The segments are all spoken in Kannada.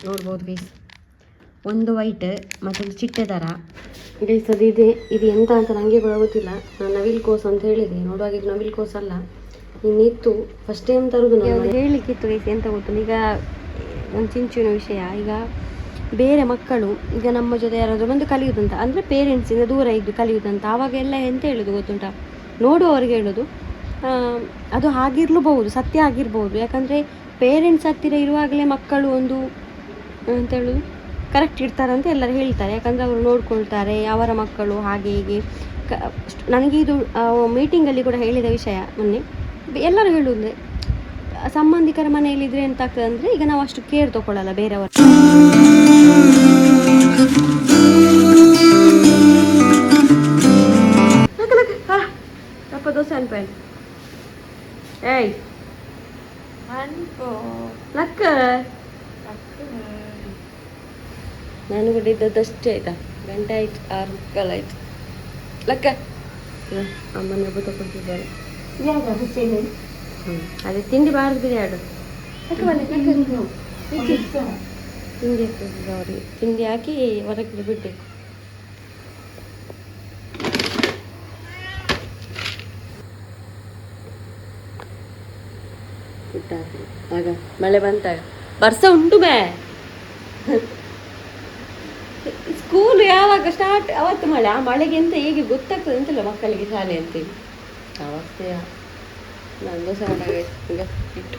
ನೋಡ್ಬೋದು ಗೈಸ್, ಒಂದು ವೈಟ್ ಮತ್ತೊಂದು ಚಿಟ್ಟೆ ಥರ ಗೈಸ್. ಇದು ಎಂತ ಅಂತ ನನಗೆ ಕೂಡ ಗೊತ್ತಿಲ್ಲ. ನಾನು ನವಿಲ್ ಕೋಸ್ ಅಂತ ಹೇಳಿದೆ, ನೋಡುವಾಗ ಇದು ನವಿಲ್ ಕೋಸ್ ಅಲ್ಲ, ಇನ್ನಿತ್ತು ಫಸ್ಟ್ ಟೈಮ್ ತರೋದು. ನಾನು ಹೇಳಲಿಕ್ಕಿತ್ತು ಗೈಸ್, ಎಂತ ಗೊತ್ತು ಈಗ ಒಂದು ಚಿಂಚಿನ ವಿಷಯ. ಈಗ ಬೇರೆ ಮಕ್ಕಳು ಈಗ ನಮ್ಮ ಜೊತೆ ಯಾರಾದರೂ ಬಂದು ಕಲಿಯುವುದಂತ ಅಂದರೆ ಪೇರೆಂಟ್ಸಿಂದ ದೂರ ಇದ್ದು ಕಲಿಯುವುದಂತ, ಆವಾಗೆಲ್ಲ ಎಂತ ಹೇಳೋದು ಗೊತ್ತುಂಟ, ನೋಡುವವ್ರಿಗೆ ಹೇಳೋದು ಅದು ಆಗಿರ್ಲೂಬಹುದು, ಸತ್ಯ ಆಗಿರ್ಬೋದು. ಯಾಕಂದರೆ ಪೇರೆಂಟ್ಸ್ ಹತ್ತಿರ ಇರುವಾಗಲೇ ಮಕ್ಕಳು ಒಂದು ಅಂತ ಹೇಳೋದು ಕರೆಕ್ಟ್ ಇರ್ತಾರಂತ ಎಲ್ಲರೂ ಹೇಳ್ತಾರೆ. ಯಾಕಂದರೆ ಅವರು ನೋಡ್ಕೊಳ್ತಾರೆ ಅವರ ಮಕ್ಕಳು ಹಾಗೆ ಹೀಗೆ. ನನಗೆ ಇದು ಮೀಟಿಂಗಲ್ಲಿ ಕೂಡ ಹೇಳಿದ ವಿಷಯ ಮೊನ್ನೆ. ಎಲ್ಲರೂ ಹೇಳುವುದೇ ಸಂಬಂಧಿಕರ ಮನೆಯಲ್ಲಿದ್ದರೆ ಎಂತ ಆಗ್ತದೆ ಅಂದರೆ, ಈಗ ನಾವು ಅಷ್ಟು ಕೇರ್ ತೊಗೊಳ್ಳಲ್ಲ ಬೇರೆಯವರು. ದೋಸೆ ಅನ್ಪೇನ್ ಏಯ್ ಲಕ್ಕ ನಾನು ಕೂಡ ಇದ್ದದ್ದಷ್ಟೇ ಆಯ್ತಾ, ಗಂಟೆ ಆಯ್ತು, 6 ಮುಕ್ಕಾಲು ಆಯ್ತು. ಲಕ್ಕ ಅಮ್ಮನ ಹಬ್ಬ ತಗೊಳ್ತಿದ್ದಾರೆ. ಅದೇ ತಿಂಡಿ ಬಾರ್ದು ಬಿರಿಯಾಡು ತಿಂಡಿ ಹಾಕ್ಬೇಕು ಅವ್ರಿಗೆ, ತಿಂಡಿ ಹಾಕಿ ಹೊರಗೆ ಬಿಡಬೇಕು. ಆಗ ಮಳೆ ಬಂತಾಗ ವರ್ಷ ಉಂಟು ಬೇ. ಸ್ಕೂಲ್ ಯಾವಾಗ ಸ್ಟಾರ್ಟ್ ಅವತ್ತು ಮಳೆ, ಆ ಮಳೆಗೆ ಎಂತ ಹೇಗೆ ಗೊತ್ತಾಗ್ತದೆ ಅಂತಿಲ್ಲ ಮಕ್ಕಳಿಗೆ ಶಾಲೆ ಅಂತೇಳಿ. ಅವಸ್ಥೆಯ ನಾನು ದೋಸೆ ಮಾಡಾಗೈತೆ ಈಗ ಇಟ್ಟು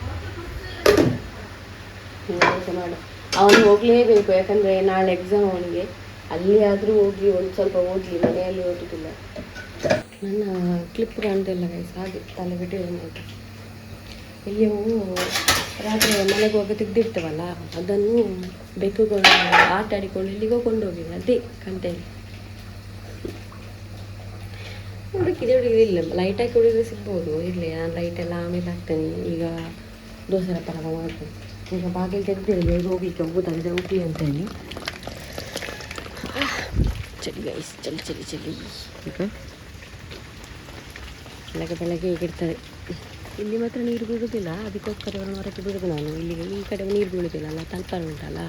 ದೋಸೆ ಮಾಡು. ಅವನು ಹೋಗಲೇಬೇಕು, ಯಾಕಂದರೆ ನಾಳೆ ಎಕ್ಸಾಮ್ ಅವನಿಗೆ. ಅಲ್ಲಿ ಆದರೂ ಹೋಗಿ ಒಂದು ಸ್ವಲ್ಪ ಓದಲಿ, ಮನೆಯಲ್ಲಿ ಓದುದಿಲ್ಲ. ನನ್ನ ಕ್ಲಿಪ್ ಕಾಣ್ತಿಲ್ಲ ಗೈಸ್, ಹಾಗೆ ತಲೆ ಬಿಟ್ಟು ಆಯಿತು. ಇಲ್ಲಿಯೂ ರಾತ್ರಿ ಮನೆಗೆ ಹೋಗಿ ತೆಗೆದಿರ್ತವಲ್ಲ, ಅದನ್ನು ಬೆಕ್ಕುಗಳು ಆಟ ಆಡಿಕೊಂಡು ಇಲ್ಲಿಗೋ ಕೊಂಡೋಗಿಲ್ಲ. ಅದೇ ಕಂಟೆಂಟ್ ಹುಡುಕಿಲ್ಲ, ಲೈಟ್ ಹಾಕಿ ಹೊಡಿದ್ರೆ ಸಿಗ್ಬೋದು. ಇರಲಿ, ನಾನು ಲೈಟೆಲ್ಲ ಆಮೇಲೆ ಹಾಕ್ತೇನೆ. ಈಗ ದೋಸೆ ಪರವ ಮಾಡ್ತೇನೆ. ಈಗ ಬಾಗಿಲು ತೆಗೆದಿರಲಿ, ಹೋಗಿಕ್ಕೆ ಹೋಗುತ್ತಾಗಿದೆ ಉಪ್ಪಿ ಅಂತ ಹೇಳಿ. ಚಳಿ ಗೈಸ್, ಚಳಿ ಚಳಿ ಚಳಿ. ಈಗ ಬೆಳಗ್ಗೆ ಹೀಗಿರ್ತದೆ. ಇಲ್ಲಿ ಮಾತ್ರ ನೀರು ಬೀಳುವುದಿಲ್ಲ, ಅದಕ್ಕೋಸ್ಕರ ಹೊರಗೆ ಬಿಡೋದು ನಾನು. ಇಲ್ಲಿಗೆ ಈ ಕಡೆ ನೀರು ಬೀಳುವುದಿಲ್ಲ ಅಲ್ಲ, ತಲುಪ ಉಂಟಲ್ಲ,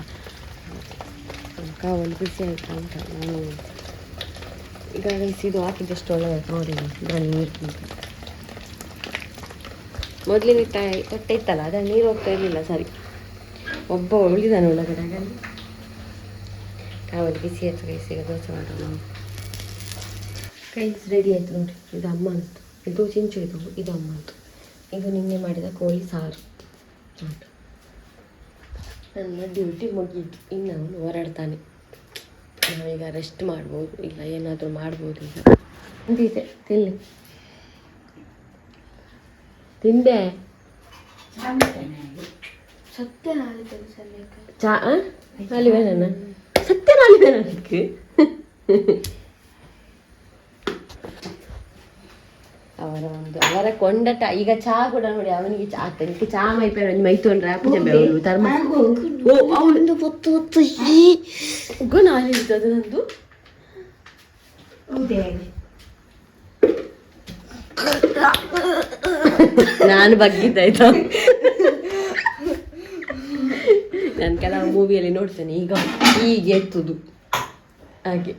ಕಾವಲು ಬಿಸಿ ಆಯಿತಾ ಅಂತ ನಾನು ಈಗ ಇದು ಹಾಕಿದ್ದಷ್ಟು ಒಳ್ಳೆದಾಯ್ತು ನೋಡಿ. ಇದರಲ್ಲಿ ನೀರು ಮೊದಲಿನ ತೊಟ್ಟೆ ಇತ್ತಲ್ಲ, ಅದರಲ್ಲಿ ನೀರು ಹೋಗ್ತಾ ಇರಲಿಲ್ಲ. ಸರಿ, ಒಬ್ಬ ಉಳಿದಾನೆ ಒಳಗಡೆ. ಹಾಗಾಗಿ ಕಾವಲು ಬಿಸಿ ಆಯ್ತು ಗೈಸ್. ಈಗ ದೋಸೆ ಮಾಡೋಣ. ಕೈಸ್ ರೆಡಿ ಆಯ್ತು ನೋಡಿ. ಇದು ಅಮ್ಮ ಅಂತು, ಇದು ಚಿಂಚು, ಇದು ಅಮ್ಮ ಅಂತು. ಇದು ನಿನ್ನೆ ಮಾಡಿದ ಕೋಳಿ ಸಾರು. ನನ್ನ ಡ್ಯೂಟಿ ಮುಗೀತು, ಇನ್ನು ಅವನು ಹೊರಡ್ತಾನೆ. ನಾವೀಗ ರೆಸ್ಟ್ ಮಾಡ್ಬೋದು, ಇಲ್ಲ ಏನಾದರೂ ಮಾಡ್ಬೋದು. ಈಗ ಅಂತಿದ್ದೆ ತಿನ್ನಿ, ತಿಂದೆ ಸತ್ಯ ಚಾ ನಾಲಿಬೇನ ಸತ್ಯ ನಾಲಿಬೇನ ಅದಕ್ಕೆ ಅವರ ಕೊಂಡಟ. ಈಗ ಚಾ ಕೂಡ ನೋಡಿ, ಅವನಿಗೆ ಚಾ ತನಕ ಚಾ ಮೈಪೇರ ಮೈತೊಂಡ್ರೆ ಅವಳು ತರ್ಮ ಅವನು ಹೊತ್ತು ಹೊತ್ತು ನಾನಿರ್ತದೆ ನಂದು. ನಾನು ಬಗ್ಗಿದ್ದಾಯ್ತಾ, ನಾನು ಕೆಲವು ಮೂವಿಯಲ್ಲಿ ನೋಡ್ತೇನೆ. ಈಗ ಹೀಗೆ ಎತ್ತುದು ಹಾಗೆ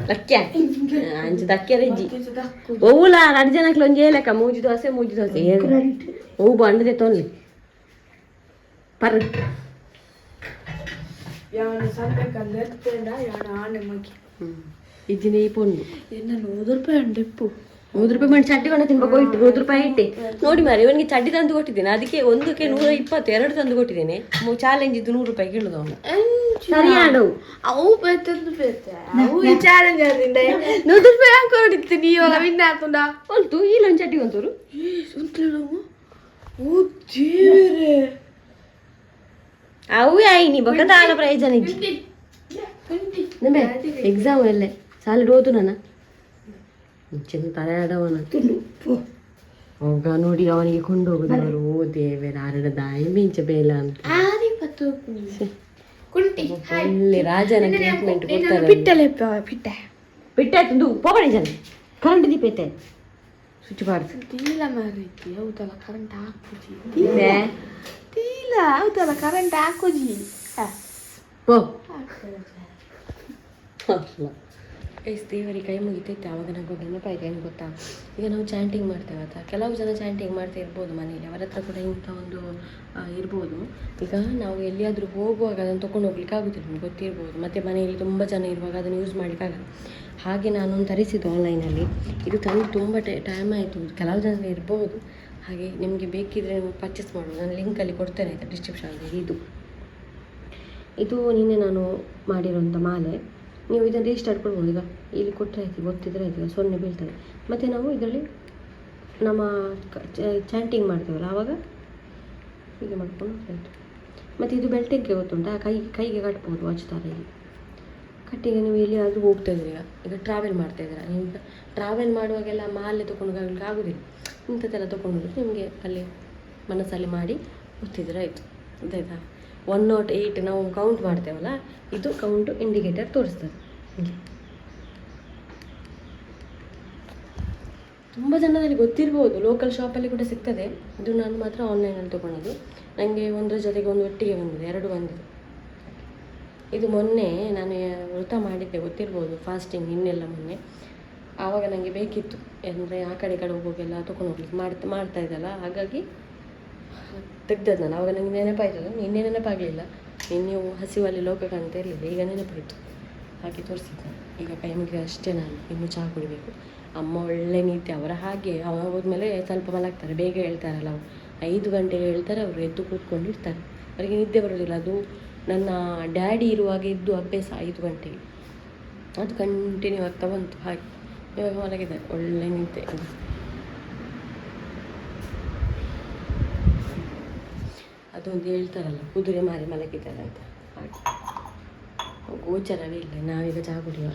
ಲಕ್ಕ್ಯ ಅಂಚು ದಕ್ಕೆ ರಜ್ಜಿ ಓವುಲ 2 ಜನಕ್ಕೆ ಒಂಜಿ ಏಲಕ್ಕ ಮೂಜಿ ದೋಸೆ ಓವು ಬಂಡದೆ ತೊನ್ಲಿ ಪರ್ ಇಜ್ಜಿನ ಈ ಪೊಂಡು ₹100 ₹100 ಮಾಡಿ ಚಡ್ಡಿ ಕೊಂಡು ತಿನ್ಬೇಕು. ಇಟ್ಟು ₹100 ಇಟ್ಟೆ ನೋಡಿ ಮಾರಿ. ಇವನಿಗೆ ಚಡ್ಡಿ ತಂದು ಕೊಟ್ಟಿದ್ದೇನೆ, ಅದಕ್ಕೆ ಒಂದಕ್ಕೆ 120 2 ತಂದು ಕೊಟ್ಟಿದ್ದೇನೆ. ಚಾಲೆಂಜ್ ಇದ್ದು ₹100 ಕೇಳುದು ಅವನು. ಸರಿಯಾಡು ಅವು ₹100 ಹಾಕೊಂಡಿರ್ತೀನಿ. ಇವಾಗ ವಿನ್ ಹಾಕೊಂಡ ಉಂಟು ಇಲ್ಲೊಂದು ಚಡ್ಡಿ ಒಂತೂರು ಅವು ಆಯ್ನಿ ಬೊಕ್ಕ ತಾಲ ಪ್ರಯೋಜನ ಇಜ್ಜಿ ಎಕ್ಸಾಮ್ ಅಲ್ಲೇ ಸಾಲಿಡ್ ಓದು ನನ್ನ ಚಿನ್ನ ತಲೆ ಆಡವನ ಹೋಗ ನೋಡಿ. ಅವನಿಗೆ ಕೊಂಡೋಗುದವರು ಓದೇ ಆರಡ ದಾಯಿ ಮಿಂಚ ಬೇಲ ಅಂತ ಒಳ್ಳೆ ರಾಜನ ಟ್ರೀಟ್ಮೆಂಟ್ ಕೊಡ್ತಾರೆ. ಬಿಟ್ಟಾಯ್ತು ಪೋಬಣಿ ಜನ ಕರೆಂಟ್ ದೀಪ ಐತೆ ಸ್ವಿಚ್ ಬಾರ್ದು ಇಲ್ಲ ಮಾರೈತಿ. ಹೌದಲ್ಲ, ಕರೆಂಟ್ ಹಾಕ್ಬಿಟ್ಟಿಲ್ಲ ಹೌದಲ್ಲ ಕರೆಂಟ್ ಹಾಕುಜಿ ಓ ಅಲ್ಲ ಎಷ್ಟು ದೇವರಿಗೆ ಕೈ ಮುಗಿತೈತೆ ಆವಾಗ ನನಗೆ ನೆನಪಾಯ್ತು ಏನು ಗೊತ್ತಾ, ಈಗ ನಾವು ಚಾಂಟಿಂಗ್ ಮಾಡ್ತೇವೆ ಆಯ್ತಾ, ಕೆಲವು ಜನ ಚಾಂಟಿಂಗ್ ಮಾಡ್ತಾ ಇರ್ಬೋದು ಮನೇಲಿ, ಅವರ ಹತ್ರ ಕೂಡ ಇಂಥ ಒಂದು ಇರ್ಬೋದು. ಈಗ ನಾವು ಎಲ್ಲಿಯಾದರೂ ಹೋಗುವಾಗ ಅದನ್ನು ತೊಗೊಂಡು ಹೋಗ್ಲಿಕ್ಕೆ ಆಗೋದಿಲ್ಲ, ನಿಮ್ಗೆ ಗೊತ್ತಿರ್ಬೋದು. ಮತ್ತು ಮನೆಯಲ್ಲಿ ತುಂಬ ಜನ ಇರುವಾಗ ಅದನ್ನು ಯೂಸ್ ಮಾಡಲಿಕ್ಕಾಗಲ್ಲ. ಹಾಗೆ ನಾನೊಂದು ತರಿಸಿದ್ದು ಆನ್ಲೈನಲ್ಲಿ, ಇದು ತಂದು ತುಂಬ ಟೈಮ್ ಆಯಿತು, ಕೆಲವು ಜನ ಇರ್ಬೋದು. ಹಾಗೆ ನಿಮಗೆ ಬೇಕಿದ್ದರೆ ನೀವು ಪರ್ಚೇಸ್ ಮಾಡ್ಬೋದು, ನಾನು ಲಿಂಕಲ್ಲಿ ಕೊಡ್ತೇನೆ ಆಯಿತಾ ಡಿಸ್ಕ್ರಿಪ್ಷನಲ್ಲಿ. ಇದು ನಿನ್ನೆ ನಾನು ಮಾಡಿರುವಂಥ ಮಾಲೆ. ನೀವು ಇದನ್ನು ರೀಸ್ಟಾರ್ಟ್ ಕೊಡ್ಬೋದು. ಈಗ ಇಲ್ಲಿ ಕೊಟ್ಟರೆ ಆಯ್ತು, ಗೊತ್ತಿದ್ರೆ ಆಯ್ತು, ಈಗ ಸೊನ್ನೆ ಬೀಳ್ತದೆ. ಮತ್ತು ನಾವು ಇದರಲ್ಲಿ ನಮ್ಮ ಚಾಂಟಿಂಗ್ ಮಾಡ್ತೇವಲ್ಲ ಆವಾಗ ಹೀಗೆ ಮಾಡ್ಕೊಂಡು ಆಯಿತು. ಮತ್ತು ಇದು ಬೆಲ್ಟಿಂಗ್ಗೆ ಗೊತ್ತುಂಟಾ, ಕೈಗೆ ಕಟ್ಬೋದು ವಾಚ್ ಥರ. ಇಲ್ಲಿ ಕಟ್ಟಿಗೆ ನೀವು ಎಲ್ಲಿಯಾದರೂ ಹೋಗ್ತಾ ಇದ್ದೀರಿ, ಈಗ ಟ್ರಾವೆಲ್ ಮಾಡ್ತಾ ಇದ್ದೀರಾ, ನೀವು ಈಗ ಟ್ರಾವೆಲ್ ಮಾಡುವಾಗೆಲ್ಲ ಮಾಲೆ ತೊಗೊಂಡು ಹೋಗ್ಲಿಕ್ಕೆ ಆಗೋದಿಲ್ಲ, ಇಂಥದ್ದೆಲ್ಲ ತೊಗೊಂಡು ನಿಮಗೆ ಅಲ್ಲಿ ಮನಸ್ಸಲ್ಲಿ ಮಾಡಿ ಗೊತ್ತಿದ್ರೆ ಆಯಿತು. ಗೊತ್ತಾಯ್ತಾ? 108 ನಾವು ಕೌಂಟ್ ಮಾಡ್ತೇವಲ್ಲ, ಇದು ಕೌಂಟು ಇಂಡಿಕೇಟರ್ ತೋರಿಸ್ತದೆ. ಹೀಗೆ ತುಂಬ ಜನರಲ್ಲಿ ಗೊತ್ತಿರ್ಬೋದು, ಲೋಕಲ್ ಶಾಪಲ್ಲಿ ಕೂಡ ಸಿಗ್ತದೆ. ಇದು ನಾನು ಮಾತ್ರ ಆನ್ಲೈನಲ್ಲಿ ತೊಗೊಳೋದು. ನನಗೆ ಒಂದರ ಜೊತೆಗೆ ಒಂದು ಒಟ್ಟಿಗೆ ಬಂದಿದೆ, 2 ಬಂದಿದೆ. ಇದು ಮೊನ್ನೆ ನಾನು ವ್ರತ ಮಾಡಿದ್ದೆ, ಗೊತ್ತಿರ್ಬೋದು, ಫಾಸ್ಟಿಂಗ್ ಇನ್ನೆಲ್ಲ ಮೊನ್ನೆ. ಆವಾಗ ನನಗೆ ಬೇಕಿತ್ತು, ಅಂದರೆ ಆ ಕಡೆ ಹೋಗೋಗೆಲ್ಲ ತೊಗೊಂಡು ಹೋಗ್ಲಿಕ್ಕೆ ಮಾಡ್ತಾ ಇದ್ದಲ್ಲ, ಹಾಗಾಗಿ ತೆಗ್ದದ್ದು ನಾನು. ಆವಾಗ ನನಗೆ ನೆನಪಾಯ್ತಲ್ಲ, ನಿನ್ನೆ ನೆನಪಾಗಲಿಲ್ಲ, ನಿನ್ನೆ ಹಸಿವಲ್ಲಿ ಲೋಕ ಕಾಣ್ತಾ ಇರಲಿಲ್ಲ, ಈಗ ನೆನಪಾಯಿತು, ಹಾಗೆ ತೋರಿಸಿದ್ದೆ. ಈಗ ಕೈ ಮುಗಿದ ಅಷ್ಟೇ, ನಾನು ಇನ್ನೂ ಚಹಾ ಕುಡಿಬೇಕು. ಅಮ್ಮ ಒಳ್ಳೆ ನೀತಿ, ಅವರ ಹಾಗೆ ಅವ ಹೋದ್ಮೇಲೆ ಸ್ವಲ್ಪ ಮಲಗ್ತಾರೆ, ಬೇಗ ಹೇಳ್ತಾರಲ್ಲ, ಅವ್ರು 5 ಗಂಟೆಗೆ ಹೇಳ್ತಾರೆ, ಅವರು ಎದ್ದು ಕೂತ್ಕೊಂಡಿರ್ತಾರೆ, ಅವರಿಗೆ ನಿದ್ದೆ ಬರೋದಿಲ್ಲ. ಅದು ನನ್ನ ಡ್ಯಾಡಿ ಇರುವಾಗ ಇದ್ದು ಅಭ್ಯಾಸ 5 ಗಂಟೆಗೆ, ಅದು ಕಂಟಿನ್ಯೂ ಆಗ್ತಾ ಬಂತು. ಹಾಗೆ ಇವಾಗ ಮಲಗಿದ್ದಾರೆ, ಒಳ್ಳೆ ನಿದ್ದೆ. ಅದೊಂದು ಹೇಳ್ತಾರಲ್ಲ, ಕುದುರೆ ಮಾರಿ ಮಲಗಿದ್ದಾರೆ ಅಂತ, ಹಾಗೆ ಗೋಚರವೇ ಇಲ್ಲ. ನಾವೀಗ ಚಹಾ ಕುಡಿಯುವ,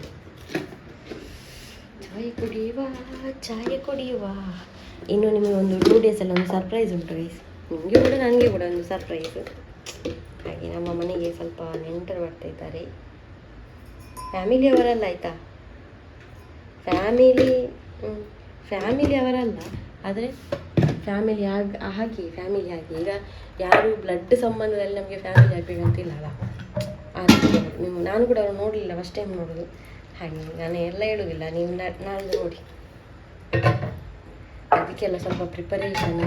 ಚಾಯ್ ಕುಡಿಯುವ. ಇನ್ನು ನಿಮಗೆ ಒಂದು 2 ಡೇಸಲ್ಲಿ ಒಂದು ಸರ್ಪ್ರೈಸ್ ಉಂಟು ಗೈಸ್, ನಿಮಗೆ ಕೂಡ ನನಗೆ ಕೂಡ ಒಂದು ಸರ್ಪ್ರೈಸ್. ಹಾಗೆ ನಮ್ಮ ಮನೆಗೆ ಸ್ವಲ್ಪ ನೆಂಟರು ಬರ್ತಾ ಇದ್ದಾರೆ, ಫ್ಯಾಮಿಲಿಯವರಲ್ಲ ಆಯಿತಾ, ಫ್ಯಾಮಿಲಿ ಅವರಲ್ಲ, ಆದರೆ ಫ್ಯಾಮಿಲಿ ಹಾಗೆ ಫ್ಯಾಮಿಲಿ ಹಾಗೆ. ಈಗ ಯಾರು ಬ್ಲಡ್ ಸಂಬಂಧದಲ್ಲಿ ನಮಗೆ ಫ್ಯಾಮಿಲಿ ಆಗಬೇಕಂತಿಲ್ಲ ಅಲ್ಲ, ಆ ರೀತಿ. ನಾನು ಕೂಡ ಅವ್ರು ನೋಡಲಿಲ್ಲ, ಫಸ್ಟ್ ಟೈಮ್ ನೋಡೋದು. ಹಾಗೆ ನಾನು ಎಲ್ಲ ಹೇಳೋದಿಲ್ಲ, ನೀವು ನಾಳೆ ನೋಡಿ. ಅದಕ್ಕೆಲ್ಲ ಸ್ವಲ್ಪ ಪ್ರಿಪರೇಷನ್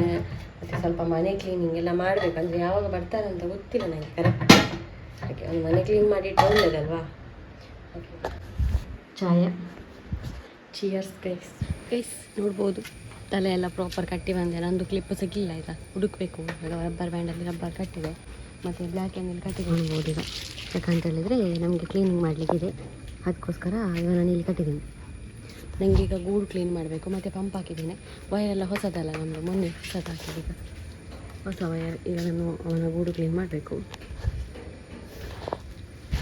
ಮತ್ತು ಸ್ವಲ್ಪ ಮನೆ ಕ್ಲೀನಿಂಗ್ ಎಲ್ಲ ಮಾಡಬೇಕಂದ್ರೆ ಯಾವಾಗ ಬರ್ತಾರೆ ಅಂತ ಗೊತ್ತಿಲ್ಲ ನನಗೆ ಕರೆಕ್ಟ್. ಹಾಗೆ ಒಂದು ಮನೆ ಕ್ಲೀನ್ ಮಾಡಿ ಇಟ್ಟು ಒಳ್ಳೆಯದಲ್ವಾ. Chai, cheers guys. ನೋಡ್ಬೋದು ತಲೆ ಎಲ್ಲ ಪ್ರಾಪರ್ ಕಟ್ಟಿ ಬಂದೆ. ನಂದು ಕ್ಲಿಪ್ ಸಿಗಲಿಲ್ಲ ಆಯಿತಾ, ಹುಡುಕಬೇಕು. ರಬ್ಬರ್ ಬ್ಯಾಂಡಲ್ಲಿ ರಬ್ಬರ್ ಕಟ್ಟಿದೆ, ಮತ್ತು ಬ್ಲ್ಯಾಕ್ ಆ್ಯಂಗಲ್ಲಿ ಕಟ್ಟಿಕೊಳ್ಬೋದು ಈಗ. ಯಾಕಂತ ಹೇಳಿದರೆ ನಮಗೆ ಕ್ಲೀನಿಂಗ್ ಮಾಡಲಿಕ್ಕಿದೆ, ಅದಕ್ಕೋಸ್ಕರ ಈಗ ನಾನು ಇಲ್ಲಿ ಕಟ್ಟಿದ್ದೀನಿ. ನನಗೆ ಈಗ ಗೂಡು ಕ್ಲೀನ್ ಮಾಡಬೇಕು, ಮತ್ತು ಪಂಪ್ ಹಾಕಿದ್ದೇನೆ. ವಯರೆಲ್ಲ ಹೊಸದಲ್ಲ ನಮ್ಮದು, ಮೊನ್ನೆ ಹೊಸದು ಹಾಕಿದೆ, ಈಗ ಹೊಸ ವಯರ್. ಈಗ ನಾನು ಅವನ ಗೂಡು ಕ್ಲೀನ್ ಮಾಡಬೇಕು.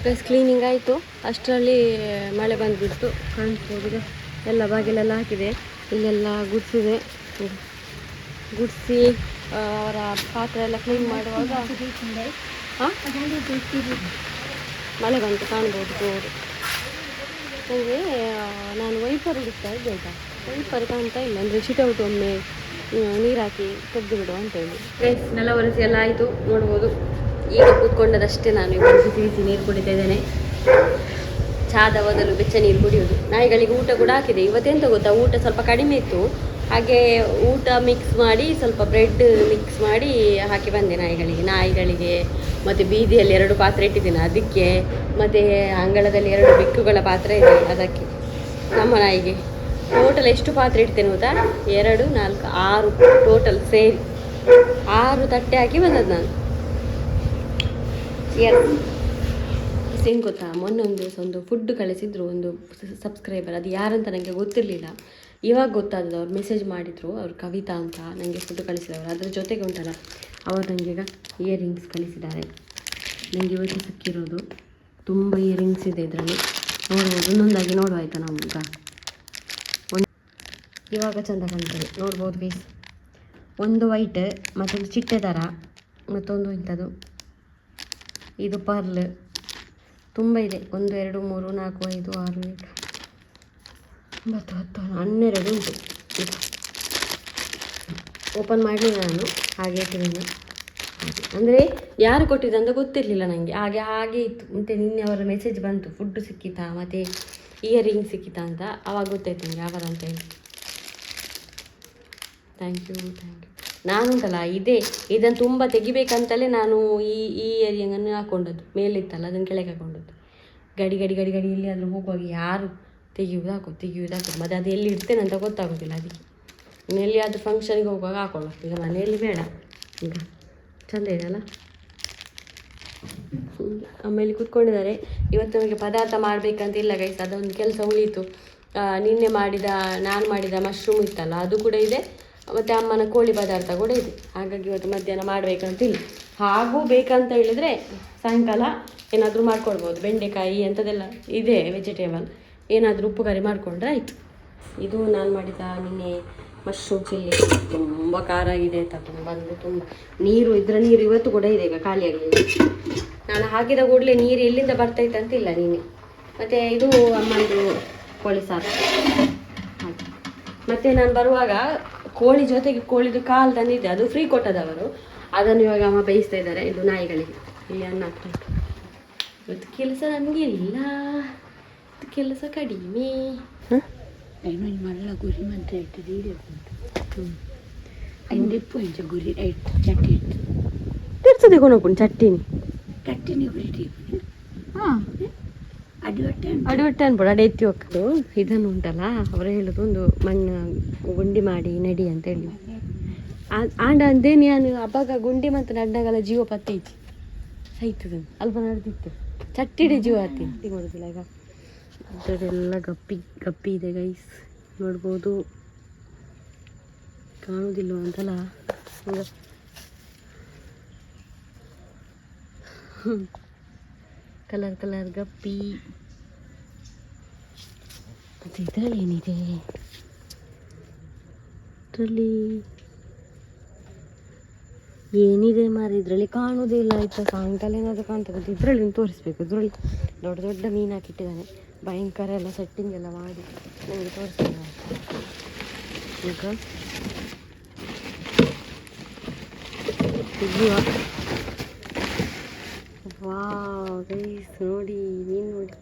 ಪ್ಲಸ್ ಕ್ಲೀನಿಂಗ್ ಆಯಿತು, ಅಷ್ಟರಲ್ಲಿ ಮಳೆ ಬಂದುಬಿಟ್ಟು ಕಾಣಿಸ್ಬೋದು. ಎಲ್ಲ ಬಾಗಿಲೆಲ್ಲ ಹಾಕಿದೆ, ಇಲ್ಲೆಲ್ಲ ಗುಡಿಸಿದೆ. ಗುಡಿಸಿ ಅವರ ಪಾತ್ರೆ ಎಲ್ಲ ಕ್ಲೀನ್ ಮಾಡುವಾಗ ಮಳೆ ಬಂತು, ಕಾಣ್ಬೋದು ಜೋರು. ನನಗೆ ನಾನು ವೈಪರ್ ಹುಡುಕ್ತಾ ಇದ್ದೆ ಆಯಿತಾ, ವೈಪರ್ ಕಾಣ್ತಾ ಇಲ್ಲ. ಅಂದರೆ ಸಿಟೌಟ್ ಒಮ್ಮೆ ನೀರು ಹಾಕಿ ತೆಗೆದು ಬಿಡುವ ಅಂತೇಳಿ. ನೆಲ ಒರೆಸಿ ಎಲ್ಲ ಆಯಿತು, ನೋಡ್ಬೋದು. ಈಗ ಕೂತ್ಕೊಂಡದಷ್ಟೇ ನಾನು ಈಗ ಬಿಸಿ ನೀರು ಕುಡಿತಾ ಇದ್ದೇನೆ. ಚಾದ ಬದಲು ಬೆಚ್ಚ ನೀರು ಕುಡಿಯೋದು. ನಾಯಿಗಳಿಗೆ ಊಟ ಕೂಡ ಹಾಕಿದೆ. ಇವತ್ತೆಂತ ಗೊತ್ತಾ, ಊಟ ಸ್ವಲ್ಪ ಕಡಿಮೆ ಇತ್ತು, ಹಾಗೆ ಊಟ ಮಿಕ್ಸ್ ಮಾಡಿ ಸ್ವಲ್ಪ ಬ್ರೆಡ್ ಮಿಕ್ಸ್ ಮಾಡಿ ಹಾಕಿ ಬಂದೆ ನಾಯಿಗಳಿಗೆ. ಮತ್ತು ಬೀದಿಯಲ್ಲಿ 2 ಪಾತ್ರೆ ಇಟ್ಟಿದ್ದೀನಿ ಅದಕ್ಕೆ, ಮತ್ತು ಅಂಗಳದಲ್ಲಿ 2 ಬೆಕ್ಕುಗಳ ಪಾತ್ರೆ ಇದೆ ಅದಕ್ಕೆ, ನಮ್ಮ ನಾಯಿಗೆ. ಟೋಟಲ್ ಎಷ್ಟು ಪಾತ್ರೆ ಇಡ್ತೇನೆ ಗೊತ್ತಾ, 2, 4, 6 ಟೋಟಲ್ ಸೇರಿ 6 ತಟ್ಟೆ ಹಾಕಿ ಬಂದದ್ದು ನಾನು. ಏನು ಗೊತ್ತಾ, ಮೊನ್ನೆ ಒಂದು ದಿವಸ ಒಂದು ಫುಡ್ ಕಳಿಸಿದ್ರು ಒಂದು ಸಬ್ಸ್ಕ್ರೈಬರ್, ಅದು ಯಾರಂತ ನನಗೆ ಗೊತ್ತಿರಲಿಲ್ಲ. ಇವಾಗ ಗೊತ್ತಾದದ್ದು, ಅವ್ರು ಮೆಸೇಜ್ ಮಾಡಿದರು, ಅವ್ರು ಕವಿತಾ ಅಂತ ನನಗೆ ಫುಡ್ ಕಳಿಸಿದವರು. ಅದರ ಜೊತೆಗೆ ಉಂಟಲ್ಲ, ಅವರು ನನಗೆ ಈಗ ಇಯರಿಂಗ್ಸ್ ಕಳಿಸಿದ್ದಾರೆ. ನನಗೆ ಇವತ್ತು ಸಿಕ್ಕಿರೋದು ತುಂಬ ಇಯರಿಂಗ್ಸ್ ಇದೆ ಇದರಲ್ಲಿ, ನೋಡ್ಬೋದು. ಒಂದೊಂದಾಗಿ ನೋಡುವ ಆಯಿತಾ ನಾವು. ಈಗ ಇವಾಗ ಚೆಂದ ಕಾಣ್ತದೆ, ನೋಡ್ಬೋದು ಗೈಸ್. ಒಂದು ವೈಟ್, ಮತ್ತೊಂದು ಚಿಟ್ಟೆ ಥರ, ಮತ್ತೊಂದು ಇಂಥದ್ದು, ಇದು ಪರ್ಲ್. ತುಂಬ ಇದೆ, 1, 2, 3, 4, 5, 6, 7, 9, 10, 12 ಉಂಟು. ಓಪನ್ ಮಾಡಲಿಲ್ಲ ನಾನು, ಹಾಗೆ ಇಟ್ಟಿದ್ದೀನಿ. ಅಂದರೆ ಯಾರು ಕೊಟ್ಟಿದ್ದು ಅಂತ ಗೊತ್ತಿರಲಿಲ್ಲ ನನಗೆ, ಹಾಗೆ ಇತ್ತು. ಮತ್ತು ನಿನ್ನೆ ಅವರ ಮೆಸೇಜ್ ಬಂತು, ಫುಡ್ ಸಿಕ್ಕಿತಾ ಮತ್ತು ಇಯರಿಂಗ್ ಸಿಕ್ಕಿತಾ ಅಂತ. ಆವಾಗ ಗೊತ್ತಾಯ್ತು ನನಗೆ ಅವರ ಅಂತ ಹೇಳಿ. Thank you. ನಾನುಂಟಲ್ಲ ಇದನ್ನು ತುಂಬ ತೆಗಿಬೇಕಂತಲೇ ನಾನು ಈ ಇಯರಿಂಗನ್ನು ಹಾಕ್ಕೊಂಡದ್ದು. ಮೇಲಿತ್ತಲ್ಲ ಅದನ್ನು ಕೆಳಗೆ ಹಾಕ್ಕೊಂಡದ್ದು. ಗಡಿ ಇಲ್ಲಿ ಆದರೂ ಹೋಗುವಾಗ ಯಾರು ತೆಗಿಯೋದು ಹಾಕೋದು ಮತ್ತು ಅದು ಎಲ್ಲಿ ಇಡ್ತೇನೆ ಅಂತ ಗೊತ್ತಾಗೋದಿಲ್ಲ. ಅದಕ್ಕೆ ಇನ್ನು ಎಲ್ಲಿಯಾದರೂ ಫಂಕ್ಷನಿಗೆ ಹೋಗುವಾಗ ಹಾಕೊಳ್ಳ. ಈಗ ಮನೆಯಲ್ಲಿ ಬೇಡ, ಈಗ ಚಂದ ಇದೆಯಲ್ಲ. ಆಮೇಲೆ ಕೂತ್ಕೊಂಡಿದ್ದಾರೆ. ಇವತ್ತು ನಮಗೆ ಪದಾರ್ಥ ಮಾಡಬೇಕಂತಿಲ್ಲ ಗೈಸ್, ಅದೊಂದು ಕೆಲಸ ಉಳೀತು. ನಿನ್ನೆ ನಾನು ಮಾಡಿದ ಮಶ್ರೂಮ್ ಇತ್ತಲ್ಲ, ಅದು ಕೂಡ ಇದೆ. ಮತ್ತು ಅಮ್ಮನ ಕೋಳಿ ಪದಾರ್ಥ ಕೂಡ ಇದೆ. ಹಾಗಾಗಿ ಇವತ್ತು ಮಧ್ಯಾಹ್ನ ಮಾಡಬೇಕಂತಿಲ್ಲ. ಹಾಗೂ ಬೇಕಂತ ಹೇಳಿದರೆ ಸಾಯಂಕಾಲ ಏನಾದರೂ ಮಾಡ್ಕೊಳ್ಬೋದು. ಬೆಂಡೆಕಾಯಿ ಅಂಥದ್ದೆಲ್ಲ ಇದೆ, ವೆಜಿಟೇಬಲ್ ಏನಾದರೂ ಉಪ್ಪು ಕರಿ ಮಾಡಿಕೊಂಡ್ರೆ ಆಯಿತು. ಇದು ನಾನು ಮಾಡಿದ ನಿನ್ನೆ ಮಶ್ರೂಮ್ ಚಿಲ್ಲಿ. ತುಂಬ ಖಾರ ಇದೆ ಬಂದು ತುಂಬ ನೀರು, ಇದರ ನೀರು ಇವತ್ತು ಕೂಡ ಇದೆ, ಈಗ ಖಾಲಿಯಾಗಲಿಲ್ಲ. ನಾನು ಹಾಕಿದ ಕೂಡಲೇ ನೀರು ಎಲ್ಲಿಂದ ಬರ್ತೈತೆ ಅಂತಿಲ್ಲ ನೀನೆ. ಮತ್ತು ಇದು ಅಮ್ಮಂದು ಕೋಳಿ ಸಾರು. ಹಾಗೆ ಮತ್ತು ನಾನು ಬರುವಾಗ ಕೋಳಿ ಜೊತೆಗೆ ಕೋಳಿದು ಕಾಲು ತಂದಿದ್ದೆ, ಅದು ಫ್ರೀ ಕೊಟ್ಟದವರು. ಅದನ್ನು ಇವಾಗ ಅಮ್ಮ ಬೇಯಿಸ್ತಾ ಇದ್ದಾರೆ. ಇದು ನಾಯಿಗಳಿಗೆ ಇಲ್ಲಿ ಅನ್ನ ಹಾಕ್ತಾಯಿತ್ತು. ಇವತ್ತು ಕೆಲಸ ನನಗೆ ಇಲ್ಲ, ಕೆಲಸ ಕಡಿಮೆ. ಮಲ್ಲ ಗುರಿ ಮಂತ್ರ ಇರ್ತದೆ ಐಂದಿಪ್ಪು ಇಂಚ ಗುರಿ ಐಟ್ ಚಟ್ನಿ ಇರ್ತದೆ ಕೊನೊಪ್ಪುಂಡು ಚಟ್ಟಿನಿ ಚಟ್ಟಿನಿ ಗುರಿ ಹಾಂ ಅಡಿವಟ್ಟೆ ಅನ್ಬಿಡು. ಅಡೆ ಎತ್ತಿ ಹೋಗ್ದು ಇದನ್ನು ಉಂಟಲ್ಲ, ಅವರು ಹೇಳೋದು ಒಂದು ಮಣ್ಣು ಗುಂಡಿ ಮಾಡಿ ನಡಿ ಅಂತ ಹೇಳಿ. ಆಂಡ ಅಂದೇ ನಾನು ಹಬ್ಬಗ ಗುಂಡಿ ಮತ್ತು ನಡ್ಡಾಗಲ್ಲ ಜೀವ ಪತ್ತೆ ಐತಿ ಸೈತದ ಅಲ್ಪ ನಡೆದಿತ್ತು. ಚಟ್ಟಿಡೆ ಜೀವ ಹತ್ತಿ ಮಾಡೋದಿಲ್ಲ. ಈಗ ಅದೆಲ್ಲ ಗಪ್ಪಿ ಇದೆ ಗೈಸ್, ನೋಡ್ಬೋದು. ಕಾಣುವುದಿಲ್ಲ ಅಂತಲ್ಲ ಕಲರ್ ಗಪ್ಪಿ. ಮತ್ತು ಇದರಲ್ಲಿ ಏನಿದೆ, ಏನಿದೆ ಮಾರಿ ಇದರಲ್ಲಿ ಕಾಣುವುದಿಲ್ಲ. ಆಯ್ತಾ, ಸಾಯಂಕಾಲ ಏನಾದರೂ ಕಾಣ್ತದೆ. ಇದರಲ್ಲಿ ತೋರಿಸ್ಬೇಕು. ಇದರಲ್ಲಿ ದೊಡ್ಡ ಮೀನು ಹಾಕಿಟ್ಟಿದ್ದಾನೆ, ಭಯಂಕರ ಎಲ್ಲ ಸೆಟ್ಟಿಂಗ್ ಎಲ್ಲ ಮಾಡಿ ನನಗೆ ತೋರಿಸ್ತಾನೆ. ಈಗ ವಾವ್ ಗೈಸ್, ನೋಡಿ ಮೀನು ನೋಡಿ,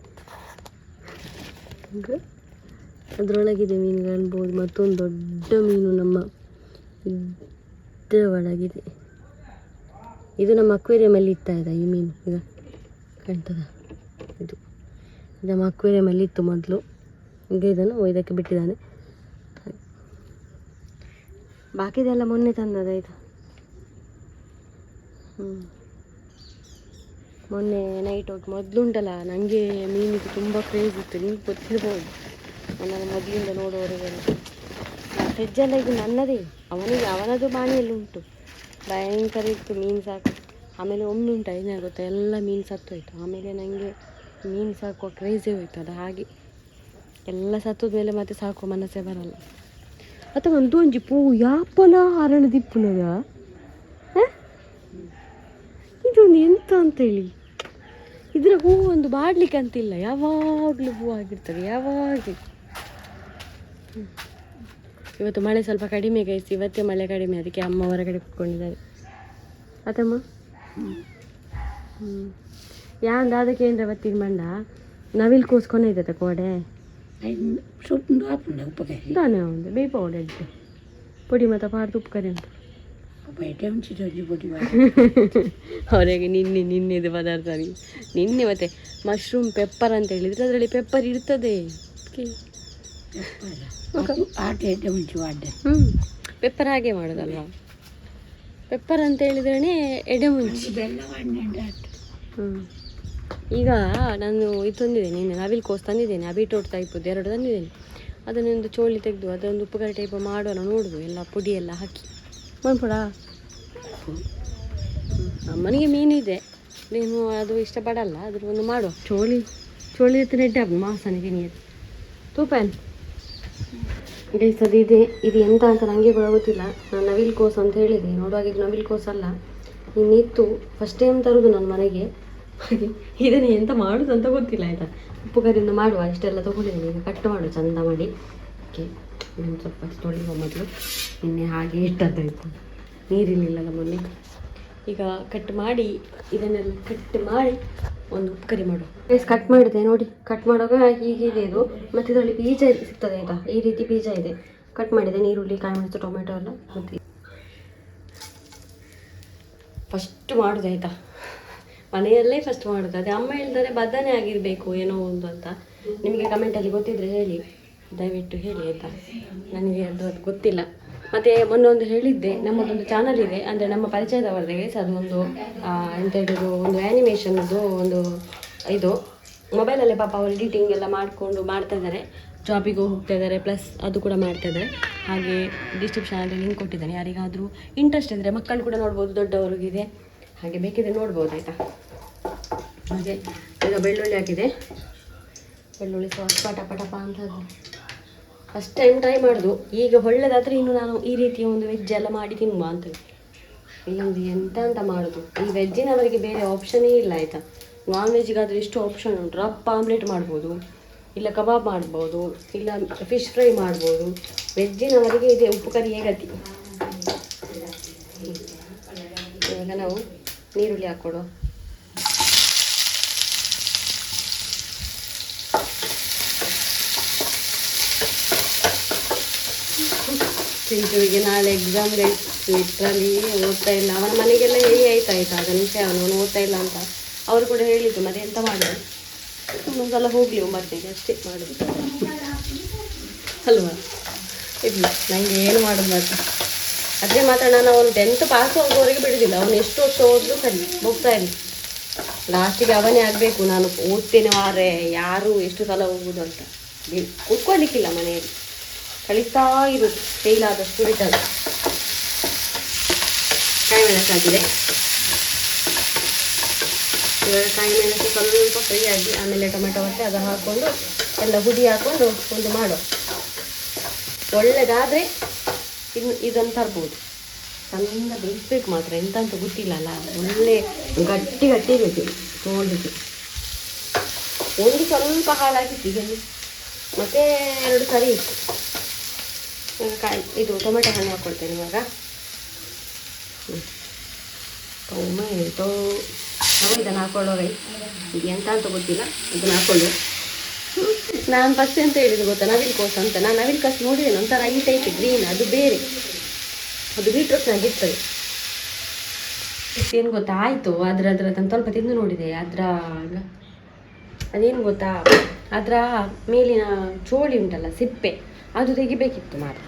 ಅದರೊಳಗಿದೆ ಮೀನುಗಳು ಅನ್ಬೋದು. ಮತ್ತೊಂದು ದೊಡ್ಡ ಮೀನು ನಮ್ಮ ಇದರ ಒಳಗಿದೆ. ಇದು ನಮ್ಮ ಅಕ್ವೇರಿಯಮಲ್ಲಿ ಇತ್ತ ಇದೆ ಈ ಮೀನು. ಈಗ ಕಾಣ್ತದ, ಇದು ನಮ್ಮ ಅಕ್ವೇರಿಯಮಲ್ಲಿ ಇತ್ತು ಮೊದಲು. ಈಗ ಇದನ್ನು ಇದಕ್ಕೆ ಬಿಟ್ಟಿದ್ದಾನೆ. ಬಾಕಿದೆಲ್ಲ ಮೊನ್ನೆ ತಂದದ ಇದು. ಮೊನ್ನೆ ನೈಟ್ ಹೋಗಿ ಮೊದಲು ಉಂಟಲ್ಲ, ನನಗೆ ಮೀನಿಗೆ ತುಂಬ ಕ್ರೇಜ್ ಇತ್ತು, ನಿಮ್ಗೆ ಗೊತ್ತಿರ್ಬೋದು. ನನ್ನ ಮೊದಲಿಂದ ನೋಡೋರಿಗೆಲ್ಲ ಫ್ರಿಜ್ಜೆಲ್ಲ ಇದು ನನ್ನದೇ, ಅವನದು ಬಾಣಿಯಲ್ಲಿ ಉಂಟು. ಭಯಂಕರ ಇತ್ತು ಮೀನು ಸಾಕು. ಆಮೇಲೆ ಒಮ್ಮೆ ಉಂಟು ಏನಾಗುತ್ತೆ, ಎಲ್ಲ ಮೀನು ಸತ್ತೋಯ್ತು. ಆಮೇಲೆ ನನಗೆ ಮೀನು ಸಾಕುವ ಕ್ರೇಜೇ ಹೋಯ್ತು. ಅದು ಹಾಗೆ ಎಲ್ಲ ಸತ್ತೋದ ಮೇಲೆ ಮತ್ತೆ ಸಾಕುವ ಮನಸ್ಸೇ ಬರಲ್ಲ. ಅಥವಾ ಒಂದು ಒಂಜಿ ಪೂ ಯಾಪಲ ಹರಳದಿಪ್ಪುನದ ಇದೊಂದು ಎಂತ ಅಂತೇಳಿ, ಇದರ ಹೂವು ಒಂದು ಬಾಡ್ಲಿಕ್ಕೆ ಅಂತಿಲ್ಲ, ಯಾವಾಗಲೂ ಹೂವು ಆಗಿರ್ತದೆ ಯಾವಾಗಲೂ. ಇವತ್ತು ಮಳೆ ಸ್ವಲ್ಪ ಕಡಿಮೆ ಗೈಸ್, ಇವತ್ತೇ ಮಳೆ ಕಡಿಮೆ, ಅದಕ್ಕೆ ಅಮ್ಮ ಹೊರಗಡೆ ಕುತ್ಕೊಂಡಿದ್ದಾರೆ. ಆತಮ್ಮ ಯಾಂದ ಅದಕ್ಕೆ ಏನ್ರ ಬತ್ತಿನ ಮಂಡ ನವಿಲ್ ಕೋಸ್ಕೊನೆ ಇದ್ದತೆ ಕೋಡೆ ತಾನೇ ಒಂದು ಬೇಪ ಓಡಾಡಿದ್ದೆ ಪೊಡಿ ಮತ್ತು ಪಾರ್ದು ಉಪ್ಪು ಕರಿ ಉಂಟು ಅವರಿಗೆ ನಿನ್ನೆದು ಪದಾರ್ಥ. ನಿನ್ನೆ ಮತ್ತೆ ಮಶ್ರೂಮ್ ಪೆಪ್ಪರ್ ಅಂತ ಹೇಳಿದರೆ ಅದರಲ್ಲಿ ಪೆಪ್ಪರ್ ಇರ್ತದೆ. ಪೆಪ್ಪರ್ ಹಾಗೆ ಮಾಡೋದಲ್ವಾ, ಪೆಪ್ಪರ್ ಅಂತ ಹೇಳಿದ್ರೇ ಎಡೆಮುಂಚಿ. ಈಗ ನಾನು ಇದು ತಂದಿದ್ದೇನೆ, ನಿನ್ನೆ ನವಿಲ್ ಕೋಸ್ ತಂದಿದ್ದೇನೆ, ಬೀಟ್ರೋಟ್ ಟೈಪದ್ದು 2 ತಂದಿದ್ದೇನೆ. ಅದನ್ನೊಂದು ಚೋಳಿ ತೆಗೆದು ಅದೊಂದು ಉಪ್ಪುಕರಿ ಟೈಪ್ ಮಾಡೋಣ ನೋಡುದು, ಎಲ್ಲ ಪುಡಿ ಎಲ್ಲ ಹಾಕಿ ಮಣ್ಪುಡ. ಅಮ್ಮನಿಗೆ ಮೀನಿದೆ, ನೀನು ಅದು ಇಷ್ಟಪಡಲ್ಲ, ಅದ್ರ ಒಂದು ಮಾಡುವ ಚೋಳಿ ಎತ್ತು ನೆಡ್ಡೆ ಹಬ್ಬ ಮಾಸನಿಗೆ ನೀರು ತೂಪನ್ ಗೈಸ್. ಇದು ಎಂತ ಅಂತ ನನಗೆ ಕೂಡ ಗೊತ್ತಿಲ್ಲ. ನಾನು ನವಿಲ್ ಕೋಸ್ ಅಂತ ಹೇಳಿದೆ, ನೋಡುವಾಗ ಇದು ನವಿಲ್ ಕೋಸ್ ಅಲ್ಲ, ಇನ್ನಿತ್ತು ಫಸ್ಟ್ ಟೈಮ್ ತರೋದು ನನ್ನ ಮನೆಗೆ. ಹಾಗೆ ಇದನ್ನು ಎಂತ ಮಾಡೋದು ಅಂತ ಗೊತ್ತಿಲ್ಲ ಆಯಿತಾ. ಉಪ್ಪು ಕರಿಯಿಂದ ಮಾಡುವ, ಇಷ್ಟೆಲ್ಲ ತೊಗೊಂಡಿದ್ದೀನಿ. ಈಗ ಕಟ್ ಮಾಡು ಚಂದ ಮಾಡಿ. ಓಕೆ, ಇನ್ನೊಂದು ಸ್ವಲ್ಪ ತೊಳೆಯುವ ಮೊದಲು. ನಿನ್ನೆ ಹಾಗೆ ಇಟ್ಟದ್ದಾಯ್ತು, ನೀರಿರಲಿಲ್ಲಲ್ಲ ಮೊನ್ನೆ. ಈಗ ಕಟ್ ಮಾಡಿ ಇದನ್ನೆಲ್ಲ ಕಟ್ ಮಾಡಿ ಒಂದು ಉಪ್ಪು ಕರಿ ಮಾಡುವ. ಕಟ್ ಮಾಡಿದೆ ನೋಡಿ. ಕಟ್ ಮಾಡುವಾಗ ಹೀಗಿದೆ ಇದು. ಮತ್ತು ಇದರಲ್ಲಿ ಬೀಜ ಸಿಗ್ತದೆ ಆಯಿತಾ, ಈ ರೀತಿ ಬೀಜ ಇದೆ. ಕಟ್ ಮಾಡಿದೆ, ನೀರುಳ್ಳಿ, ಕಾಯಿ ಮೆಣಸು, ಟೊಮೆಟೊ ಎಲ್ಲ. ಮತ್ತು ಫಸ್ಟ್ ಮಾಡೋದು ಆಯಿತಾ, ಮನೆಯಲ್ಲೇ ಫಸ್ಟ್ ಮಾಡೋದು. ಅದೇ ಅಮ್ಮ ಹೇಳ್ತಾರೆ ಬದನೆ ಆಗಿರಬೇಕು ಏನೋ ಒಂದು ಅಂತ. ನಿಮಗೆ ಕಮೆಂಟಲ್ಲಿ ಗೊತ್ತಿದ್ರೆ ಹೇಳಿ, ದಯವಿಟ್ಟು ಹೇಳಿ ಆಯಿತಾ, ನನಗೆ ಅದು ಗೊತ್ತಿಲ್ಲ. ಮತ್ತು ಮೊನ್ನೆ ಒಂದು ಹೇಳಿದ್ದೆ, ನಮ್ಮದೊಂದು ಚಾನಲ್ ಇದೆ, ಅಂದರೆ ನಮ್ಮ ಪರಿಚಯದವರಿಗೆ ಅದು ಒಂದು ಎಂತ ಹೇಳಿದ್ರು, ಒಂದು ಆ್ಯನಿಮೇಷನ್ದು ಒಂದು ಇದು ಮೊಬೈಲಲ್ಲೇ ಪಾಪ ಅವರು ಎಡಿಟಿಂಗ್ ಎಲ್ಲ ಮಾಡಿಕೊಂಡು ಮಾಡ್ತಾ ಇದ್ದಾರೆ. ಜಾಬಿಗೂ ಹೋಗ್ತಾ ಇದ್ದಾರೆ, ಪ್ಲಸ್ ಅದು ಕೂಡ ಮಾಡ್ತಾ ಇದ್ದಾರೆ. ಹಾಗೆ ಡಿಸ್ಕ್ರಿಪ್ಷನಲ್ಲಿ ಲಿಂಕ್ ಕೊಟ್ಟಿದ್ದಾನೆ, ಯಾರಿಗಾದರೂ ಇಂಟ್ರೆಸ್ಟ್ ಇದ್ದರೆ ಮಕ್ಕಳು ಕೂಡ ನೋಡ್ಬೋದು, ದೊಡ್ಡವರಿಗಿದೆ. ಹಾಗೆ ಬೇಕಿದ್ರೆ ನೋಡ್ಬೋದು ಆಯಿತಾ. ಹಾಗೆ ಈಗ ಬೆಳ್ಳುಳ್ಳಿ ಹಾಕಿದೆ. ಬೆಳ್ಳುಳ್ಳಿ ಸಾಸ್ ಪಟಪ ಅಂತ ಫಸ್ಟ್ ಟೈಮ್ ಟ್ರೈ ಮಾಡೋದು. ಈಗ ಒಳ್ಳೆದಾದರೆ ಇನ್ನು ನಾನು ಈ ರೀತಿಯ ಒಂದು ವೆಜ್ ಎಲ್ಲ ಮಾಡಿ ತಿನ್ನುವ ಅಂತ. ಇಲ್ಲೊಂದು ಎಂತ ಅಂತ ಮಾಡೋದು, ಈ ವೆಜ್ಜಿನವರಿಗೆ ಬೇರೆ ಆಪ್ಷನೇ ಇಲ್ಲ ಆಯಿತಾ. ನಾನ್ ವೆಜ್ಜಿಗಾದರೆ ಎಷ್ಟು ಆಪ್ಷನ್ ಉಂಟು. ರಪ್ಪ ಆಮ್ಲೆಟ್ ಮಾಡ್ಬೋದು, ಇಲ್ಲ ಕಬಾಬ್ ಮಾಡ್ಬೋದು, ಇಲ್ಲ ಫಿಶ್ ಫ್ರೈ ಮಾಡ್ಬೋದು. ವೆಜ್ಜಿನವರಿಗೆ ಇದೆ ಉಪ್ಪು ಕರಿಯೇ ಗತಿ. ಇವಾಗ ನಾವು ನೀರುಳ್ಳಿ ಹಾಕ್ಕೊಡುವ. ಚಿಂಟುವಿಗೆ ನಾಳೆ ಎಕ್ಸಾಮ್ ಲಿಟ್ರಲಿ ಓದ್ತಾ ಇಲ್ಲ. ಅವನ ಮನೆಗೆಲ್ಲ ಹೇಳಿ ಆಯ್ತಾಯ್ತಾ ಆಗ ನಿಮಿಷ ಅವನು ಓದ್ತಾ ಇಲ್ಲ ಅಂತ ಅವರು ಕೂಡ ಹೇಳಿದ್ದು. ಮತ್ತೆ ಎಂತ ಮಾಡೋದು, ಒಂದೊಂದ್ಸಲ ಹೋಗಲಿ 9ಗೆ ಅಷ್ಟೇ ಮಾಡೋದು ಅಲ್ವಾ. ಇಲ್ಲ ನನಗೆ ಏನು ಮಾಡೋದು ಮಾತ್ರ. ಅದೇ ಮಾತ್ರ ನಾನು ಅವನು 10th ಪಾಸ್ ಆಗುವವರೆಗೆ ಬಿಡೋದಿಲ್ಲ. ಅವನು ಎಷ್ಟು ವರ್ಷ ಓದಿದ್ರು ಸರಿ ಹೋಗ್ತಾ ಇಲ್ಲ. ಲಾಸ್ಟಿಗೆ ಅವನೇ ಆಗಬೇಕು, ನಾನು ಓದ್ತೇನೆ ವಾರೆ ಯಾರು ಎಷ್ಟು ಸಲ ಹೋಗುದು ಅಂತ. ಕೂತ್ಕೊಳ್ಳಿಕ್ಕಿಲ್ಲ ಮನೆಯಲ್ಲಿ, ಕಳಿಸ್ತಾ ಇರೋದು ಫೇಲ್ ಆದಷ್ಟು ರಿಟರ್ನ್. ಕಾಯಿ ಮೆಣಸು ಹಾಕಿದೆ. ಇವಾಗ ಕಾಯಿ ಮೆಣಸು ಸ್ವಲ್ಪ ಫ್ರೈ ಆಗಿ ಆಮೇಲೆ ಟೊಮೆಟೊ ಮತ್ತೆ ಅದು ಹಾಕ್ಕೊಂಡು ಎಲ್ಲ ಹುಡಿ ಹಾಕ್ಕೊಂಡು ಒಂದು ಮಾಡೋ. ಒಳ್ಳೆದಾದರೆ ಇದನ್ನು ತರ್ಬೋದು. ಚಂದ ಬೇಯಿಸ್ಬೇಕು ಮಾತ್ರ, ಎಂತ ಅಂತ ಗೊತ್ತಿಲ್ಲ ಅಲ್ಲ. ಒಳ್ಳೆ ಗಟ್ಟಿ ಬೇಕು ನೋಡಲಿಕ್ಕೆ. ಒಂದು ಸ್ವಲ್ಪ ಹಾಳಾಗಿತ್ತು ಈಗ, ಮತ್ತೆ 2 ಸರಿ ಇತ್ತು. ಇದು ಟೊಮೆಟೊ ಹಣ್ಣು ಹಾಕ್ಕೊಳ್ತೇನೆ ಇವಾಗ. ಟೊಮೆಟೊ ನಾವು ಇದನ್ನು ಹಾಕೊಳ್ಳೋರೆ. ಇದು ಎಂತ ಅಂತ ಗೊತ್ತಿಲ್ಲ, ಇದನ್ನು ಹಾಕ್ಕೊಳ್ಳು. ನಾನು ಫಸ್ಟ್ ಎಂತ ಹೇಳಿದ್ದು ಗೊತ್ತಾ, ನವಿಲು ಕೋಸು ಅಂತ. ನಾನು ನವಿಲು ಕೋಸು ನೋಡಿದ್ದೇನೆ, ಒಂಥರ ಈ ಟೈಪ್ ಗ್ರೀನ್, ಅದು ಬೇರೆ, ಅದು ಬೀಟ್ರೂಟ್ನಾಗ ಇರ್ತದೆ. ಏನು ಗೊತ್ತಾ ಆಯಿತು, ಅದರ ನಾನು ಸ್ವಲ್ಪ ತಿಂದು ನೋಡಿದೆ. ಅದೇನು ಗೊತ್ತಾ, ಅದರ ಮೇಲಿನ ಚೋಳಿ ಉಂಟಲ್ಲ ಸಿಪ್ಪೆ, ಅದು ತೆಗಿಬೇಕಿತ್ತು ಮಾತ್ರ.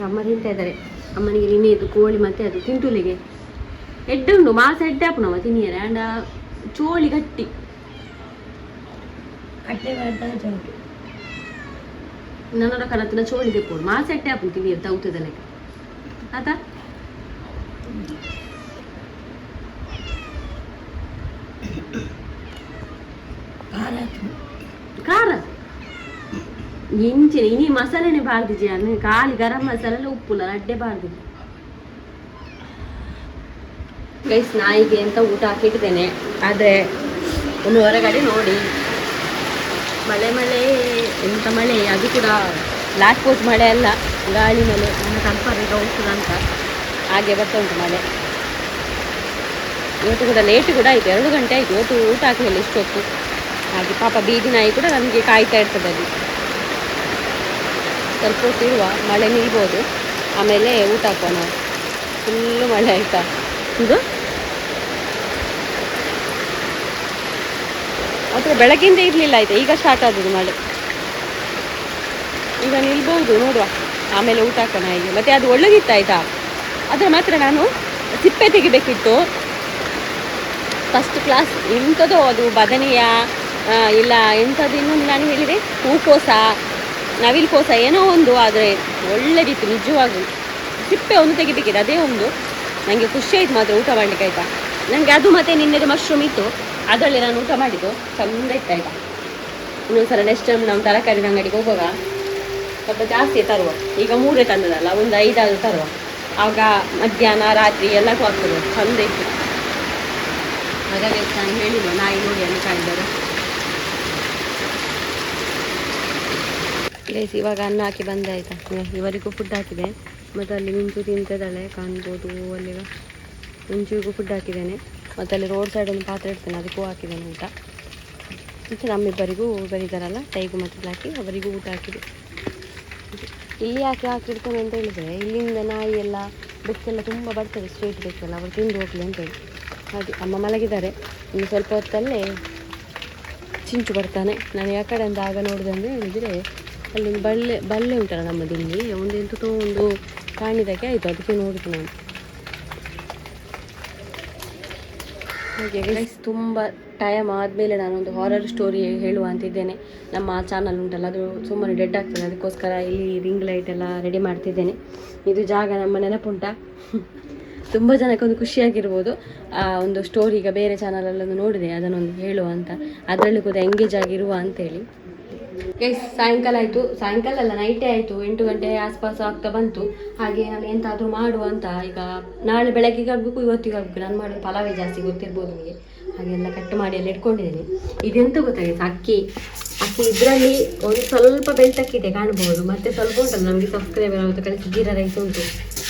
ಅಮ್ಮ ತಿಂತಾ ಇದ್ದಾರೆ. ಅಮ್ಮನಿಗೆ ನಿನ್ನೆ ಇದು ಕೋಳಿ ಮತ್ತು ಅದು ತಿಂಟುಲಿಗೆ ಎಡ್ಡೆ ಉಂಟು, ಮಾಸ ಎಡ್ಡೆ ಹಾಪುನವ ತಿನ್ನಿಯರೆ. ಆ್ಯಂಡ್ ಚೋಳಿ ಗಟ್ಟಿ ನನ್ನ ಕನತ್ತಿನ ಚೋಳಿ ತೆಪ್ಪೋಡು ಮಾಸ ಎಡ್ಡೆ ಹಾಪು ತಿನ್ನಿಯರು ತೌತದಲ್ಲ ಆತ. ಖಾರ ಇಂಚಿನ ಇನಿ ಮಸಾಲೆನೇ ಬಾರ್ದಿಜಿ, ಖಾಲಿ ಗರಂ ಮಸಾಲೆ ಉಪ್ಪುಲ್ಲ ಅಡ್ಡೆ ಬಾರ್ದಿಲ್ಲ. ಗೈಸ್ ನಾಯಿಗೆ ಅಂತ ಊಟ ಹಾಕಿಟ್ಟಿದ್ದೇನೆ. ಆದರೆ ಒಂದು ಹೊರಗಡೆ ನೋಡಿ ಮಳೆ ಎಂತ ಮಳೆ, ಅದು ಕೂಡ ಲಾಸ್ಟ್ ಪೋಸ್ಟ್ ಮಳೆ ಅಲ್ಲ, ಗಾಳಿ ಮಳೆ. ನನ್ನ ತಂಪರೀಗ ಹೋಗ್ತದಂತ ಹಾಗೆ ಬರ್ತಾ ಉಂಟು ಮಳೆ. ಇವತ್ತು ಕೂಡ ಲೇಟ್ ಕೂಡ ಆಯಿತು, 2 ಗಂಟೆ ಆಯಿತು ಇವತ್ತು ಊಟ ಹಾಕಲಿಲ್ಲ ಇಷ್ಟೊತ್ತು. ಹಾಗೆ ಪಾಪ ಬೀದಿ ನಾಯಿ ಕೂಡ ನನಗೆ ಕಾಯ್ತಾ ಇರ್ತದೆ. ಅಲ್ಲಿ ಸ್ವಲ್ಪ ಹೊತ್ತು ಇರುವ, ಮಳೆ ನಿಲ್ಬೋದು, ಆಮೇಲೆ ಊಟ ಹಾಕುವ ನಾವು. ಫುಲ್ಲು ಮಳೆ ಆಯಿತಾ. ಇದು ಅಥವಾ ಬೆಳಗ್ಗಿಂದ ಇರಲಿಲ್ಲ ಆಯಿತಾ, ಈಗ ಸ್ಟಾರ್ಟ್ ಆದದ್ದು ಮಳೆ. ಈಗ ನಿಲ್ಬೋದು ನೋಡುವ, ಆಮೇಲೆ ಊಟ ಹಾಕೋಣ ಈಗ. ಮತ್ತು ಅದು ಒಳ್ಳೆದಿತ್ತು ಆಯಿತಾ, ಅದರ ಮಾತ್ರ ನಾನು ಸಿಪ್ಪೆ ತೆಗಿಬೇಕಿತ್ತು. ಫಸ್ಟ್ ಕ್ಲಾಸ್ ಎಂಥದೋ ಅದು ಬದನೆಯ ಇಲ್ಲ ಎಂಥದ್ದು ಇನ್ನೊಂದು ನಾನು ಹೇಳಿದೆ ಹೂಕೋಸ ನವಿಲು ಕೋಸ ಏನೋ ಒಂದು, ಆದರೆ ಒಳ್ಳೆದಿತ್ತು ನಿಜವಾಗೂ. ಸಿಪ್ಪೆ ಒಂದು ತೆಗಿಬೇಕಿದೆ, ಅದೇ ಒಂದು ನನಗೆ ಖುಷಿ ಆಯಿತು ಮಾತ್ರ ಊಟ ಮಾಡಲಿಕ್ಕೆ ಆಯಿತಾ. ನನಗೆ ಅದು ಮತ್ತು ನಿನ್ನೆದು ಮಶ್ರೂಮ್ ಇತ್ತು, ಅದರಲ್ಲಿ ನಾನು ಊಟ ಮಾಡಿದ್ದು ಚಂದ ಇತ್ತಾಯ್ತಾ. ಇನ್ನೊಂದು ಸಲ ನೆಕ್ಸ್ಟ್ ಟೈಮ್ ನಾವು ತರಕಾರಿ ಅಂಗಡಿಗೆ ಹೋಗುವಾಗ ಸ್ವಲ್ಪ ಜಾಸ್ತಿ ತರುವ. ಈಗ 3 ತಂದದಲ್ಲ, ಒಂದು 5 ತರುವ. ಆಗ ಮಧ್ಯಾಹ್ನ ರಾತ್ರಿ ಎಲ್ಲಕ್ಕೂ ಆಗ್ತದೆ, ಚಂದ ಇತ್ತು. ಹಾಗಾಗಿ ನಾನು ಹೇಳಿದ್ವ ನಾಯಿ ನೋಡಿ ಅಲ್ಲಿ ಕಾಯ್ದರು. ಪ್ಲೇಸ್ ಇವಾಗ ಅನ್ನ ಹಾಕಿ ಬಂದೆ ಆಯಿತಾ. ಇವರಿಗೂ ಫುಡ್ ಹಾಕಿದೆ. ಮತ್ತು ಅಲ್ಲಿ ಮಿಂಚು ತಿಂತಿದ್ದಾಳೆ ಕಾಣ್ಬೋದು ಅಲ್ಲಿಗ. ಇಂಚುಗೂ ಫುಡ್ ಹಾಕಿದ್ದೇನೆ, ಮತ್ತು ಅಲ್ಲಿ ರೋಡ್ ಸೈಡ್ ಒಂದು ಪಾತ್ರೆ ಇಡ್ತೇನೆ ಅದಕ್ಕೂ ಹಾಕಿದ್ದೇನೆ ಊಟ. ಮತ್ತು ನಮ್ಮಿಬ್ಬರಿಗೂ ಬರೀತಾರಲ್ಲ ಟೈಗು ಮತ್ತು ಬ್ಲ್ಯಾಕಿ ಅವರಿಗೂ ಊಟ ಹಾಕಿದೆ. ಇಲ್ಲಿ ಯಾಕೆ ಹಾಕಿಡ್ತೇನೆ ಅಂತ ಹೇಳಿದರೆ, ಇಲ್ಲಿಂದ ನಾಯಿ ಎಲ್ಲ ಬೆಕ್ಕೆಲ್ಲ ತುಂಬ ಬರ್ತದೆ, ಸ್ಟ್ರೀಟ್ ಬೆಕ್ಕೆಲ್ಲ, ಅವರು ತಿಂದು ಹೋಗಲಿ ಅಂತೇಳಿ. ಹಾಗೆ ಅಮ್ಮ ಮಲಗಿದ್ದಾರೆ. ಇನ್ನು ಸ್ವಲ್ಪ ಹೊತ್ತಲ್ಲೇ ಚಿಂಚು ಬರ್ತಾನೆ. ನಾನು ಯಾವ ಕಡೆ ಅಂತ ಆಗ ನೋಡಿದೆ ಅಂದರೆ ಹೇಳಿದರೆ, ಅಲ್ಲೊಂದು ಬಲ್ಲೆ ಉಂಟಲ್ಲ ನಮ್ಮದಿಲ್ಲಿ, ಒಂದು ಎಂತೋ ಒಂದು ಕಾಣಿದಕ್ಕೆ ಆಯಿತು, ಅದಕ್ಕೆ ನೋಡಿದೆ ನಾನು. ಹಾಗೆ ಗೈಸ್, ತುಂಬ ಟೈಮ್ ಆದಮೇಲೆ ನಾನೊಂದು ಹಾರರ್ ಸ್ಟೋರಿ ಹೇಳುವ ಅಂತಿದ್ದೇನೆ. ನಮ್ಮ ಚಾನಲ್ ಉಂಟಲ್ಲ, ಅದು ಸುಮ್ಮನೆ ಡೆಡ್ ಆಗ್ತದೆ, ಅದಕ್ಕೋಸ್ಕರ ಇಲ್ಲಿ ರಿಂಗ್ ಲೈಟ್ ಎಲ್ಲ ರೆಡಿ ಮಾಡ್ತಿದ್ದೇನೆ. ಇದು ಜಾಗ ನಮ್ಮ ನೆನಪುಂಟ. ತುಂಬ ಜನಕ್ಕೆ ಒಂದು ಖುಷಿಯಾಗಿರ್ಬೋದು. ಒಂದು ಸ್ಟೋರಿ ಈಗ ಬೇರೆ ಚಾನಲಲ್ಲೊಂದು ನೋಡಿದೆ, ಅದನ್ನೊಂದು ಹೇಳುವ ಅಂತ, ಅದರಲ್ಲೂ ಕೂಡ ಎಂಗೇಜ್ ಆಗಿರುವ ಅಂತೇಳಿ. ಗೈಸ್, ಸಾಯಂಕಾಲ ಆಯಿತು, ಸಾಯಂಕಾಲ ಅಲ್ಲ ನೈಟೇ ಆಯಿತು, 8 ಗಂಟೆ ಆಸ್ಪಾಸ್ ಆಗ್ತಾ ಬಂತು. ಹಾಗೆ ನಾನು ಎಂತಾದರೂ ಮಾಡುವ ಅಂತ, ಈಗ ನಾಳೆ ಬೆಳಗ್ಗೆಗೆ ಆಗಬೇಕು, ಇವತ್ತಿಗೆ ಆಗಬೇಕು. ನಾನು ಮಾಡೋದು ಪಲಾವೇ ಜಾಸ್ತಿ, ಗೊತ್ತಿರ್ಬೋದು ನಿಮಗೆ. ಹಾಗೆಲ್ಲ ಕಟ್ ಮಾಡಿ ಎಲ್ಲ ಇಟ್ಕೊಂಡಿದ್ದೀನಿ. ಇದೆಂತ ಗೊತ್ತಾಗಿದೆ, ಅಕ್ಕಿ ಇದರಲ್ಲಿ ಒಂದು ಸ್ವಲ್ಪ ಬೆಳ್ತಕ್ಕಿದೆ ಕಾಣ್ಬೋದು, ಮತ್ತು ಸ್ವಲ್ಪ ಉಂಟಲ್ಲ ನಮಗೆ ಸಬ್ಸ್ಕ್ರೈಬರ್ ಆಗುತ್ತೆ ಕಳಿಸಿ ಜೀರಾ ರೈಸ್ ಉಂಟು.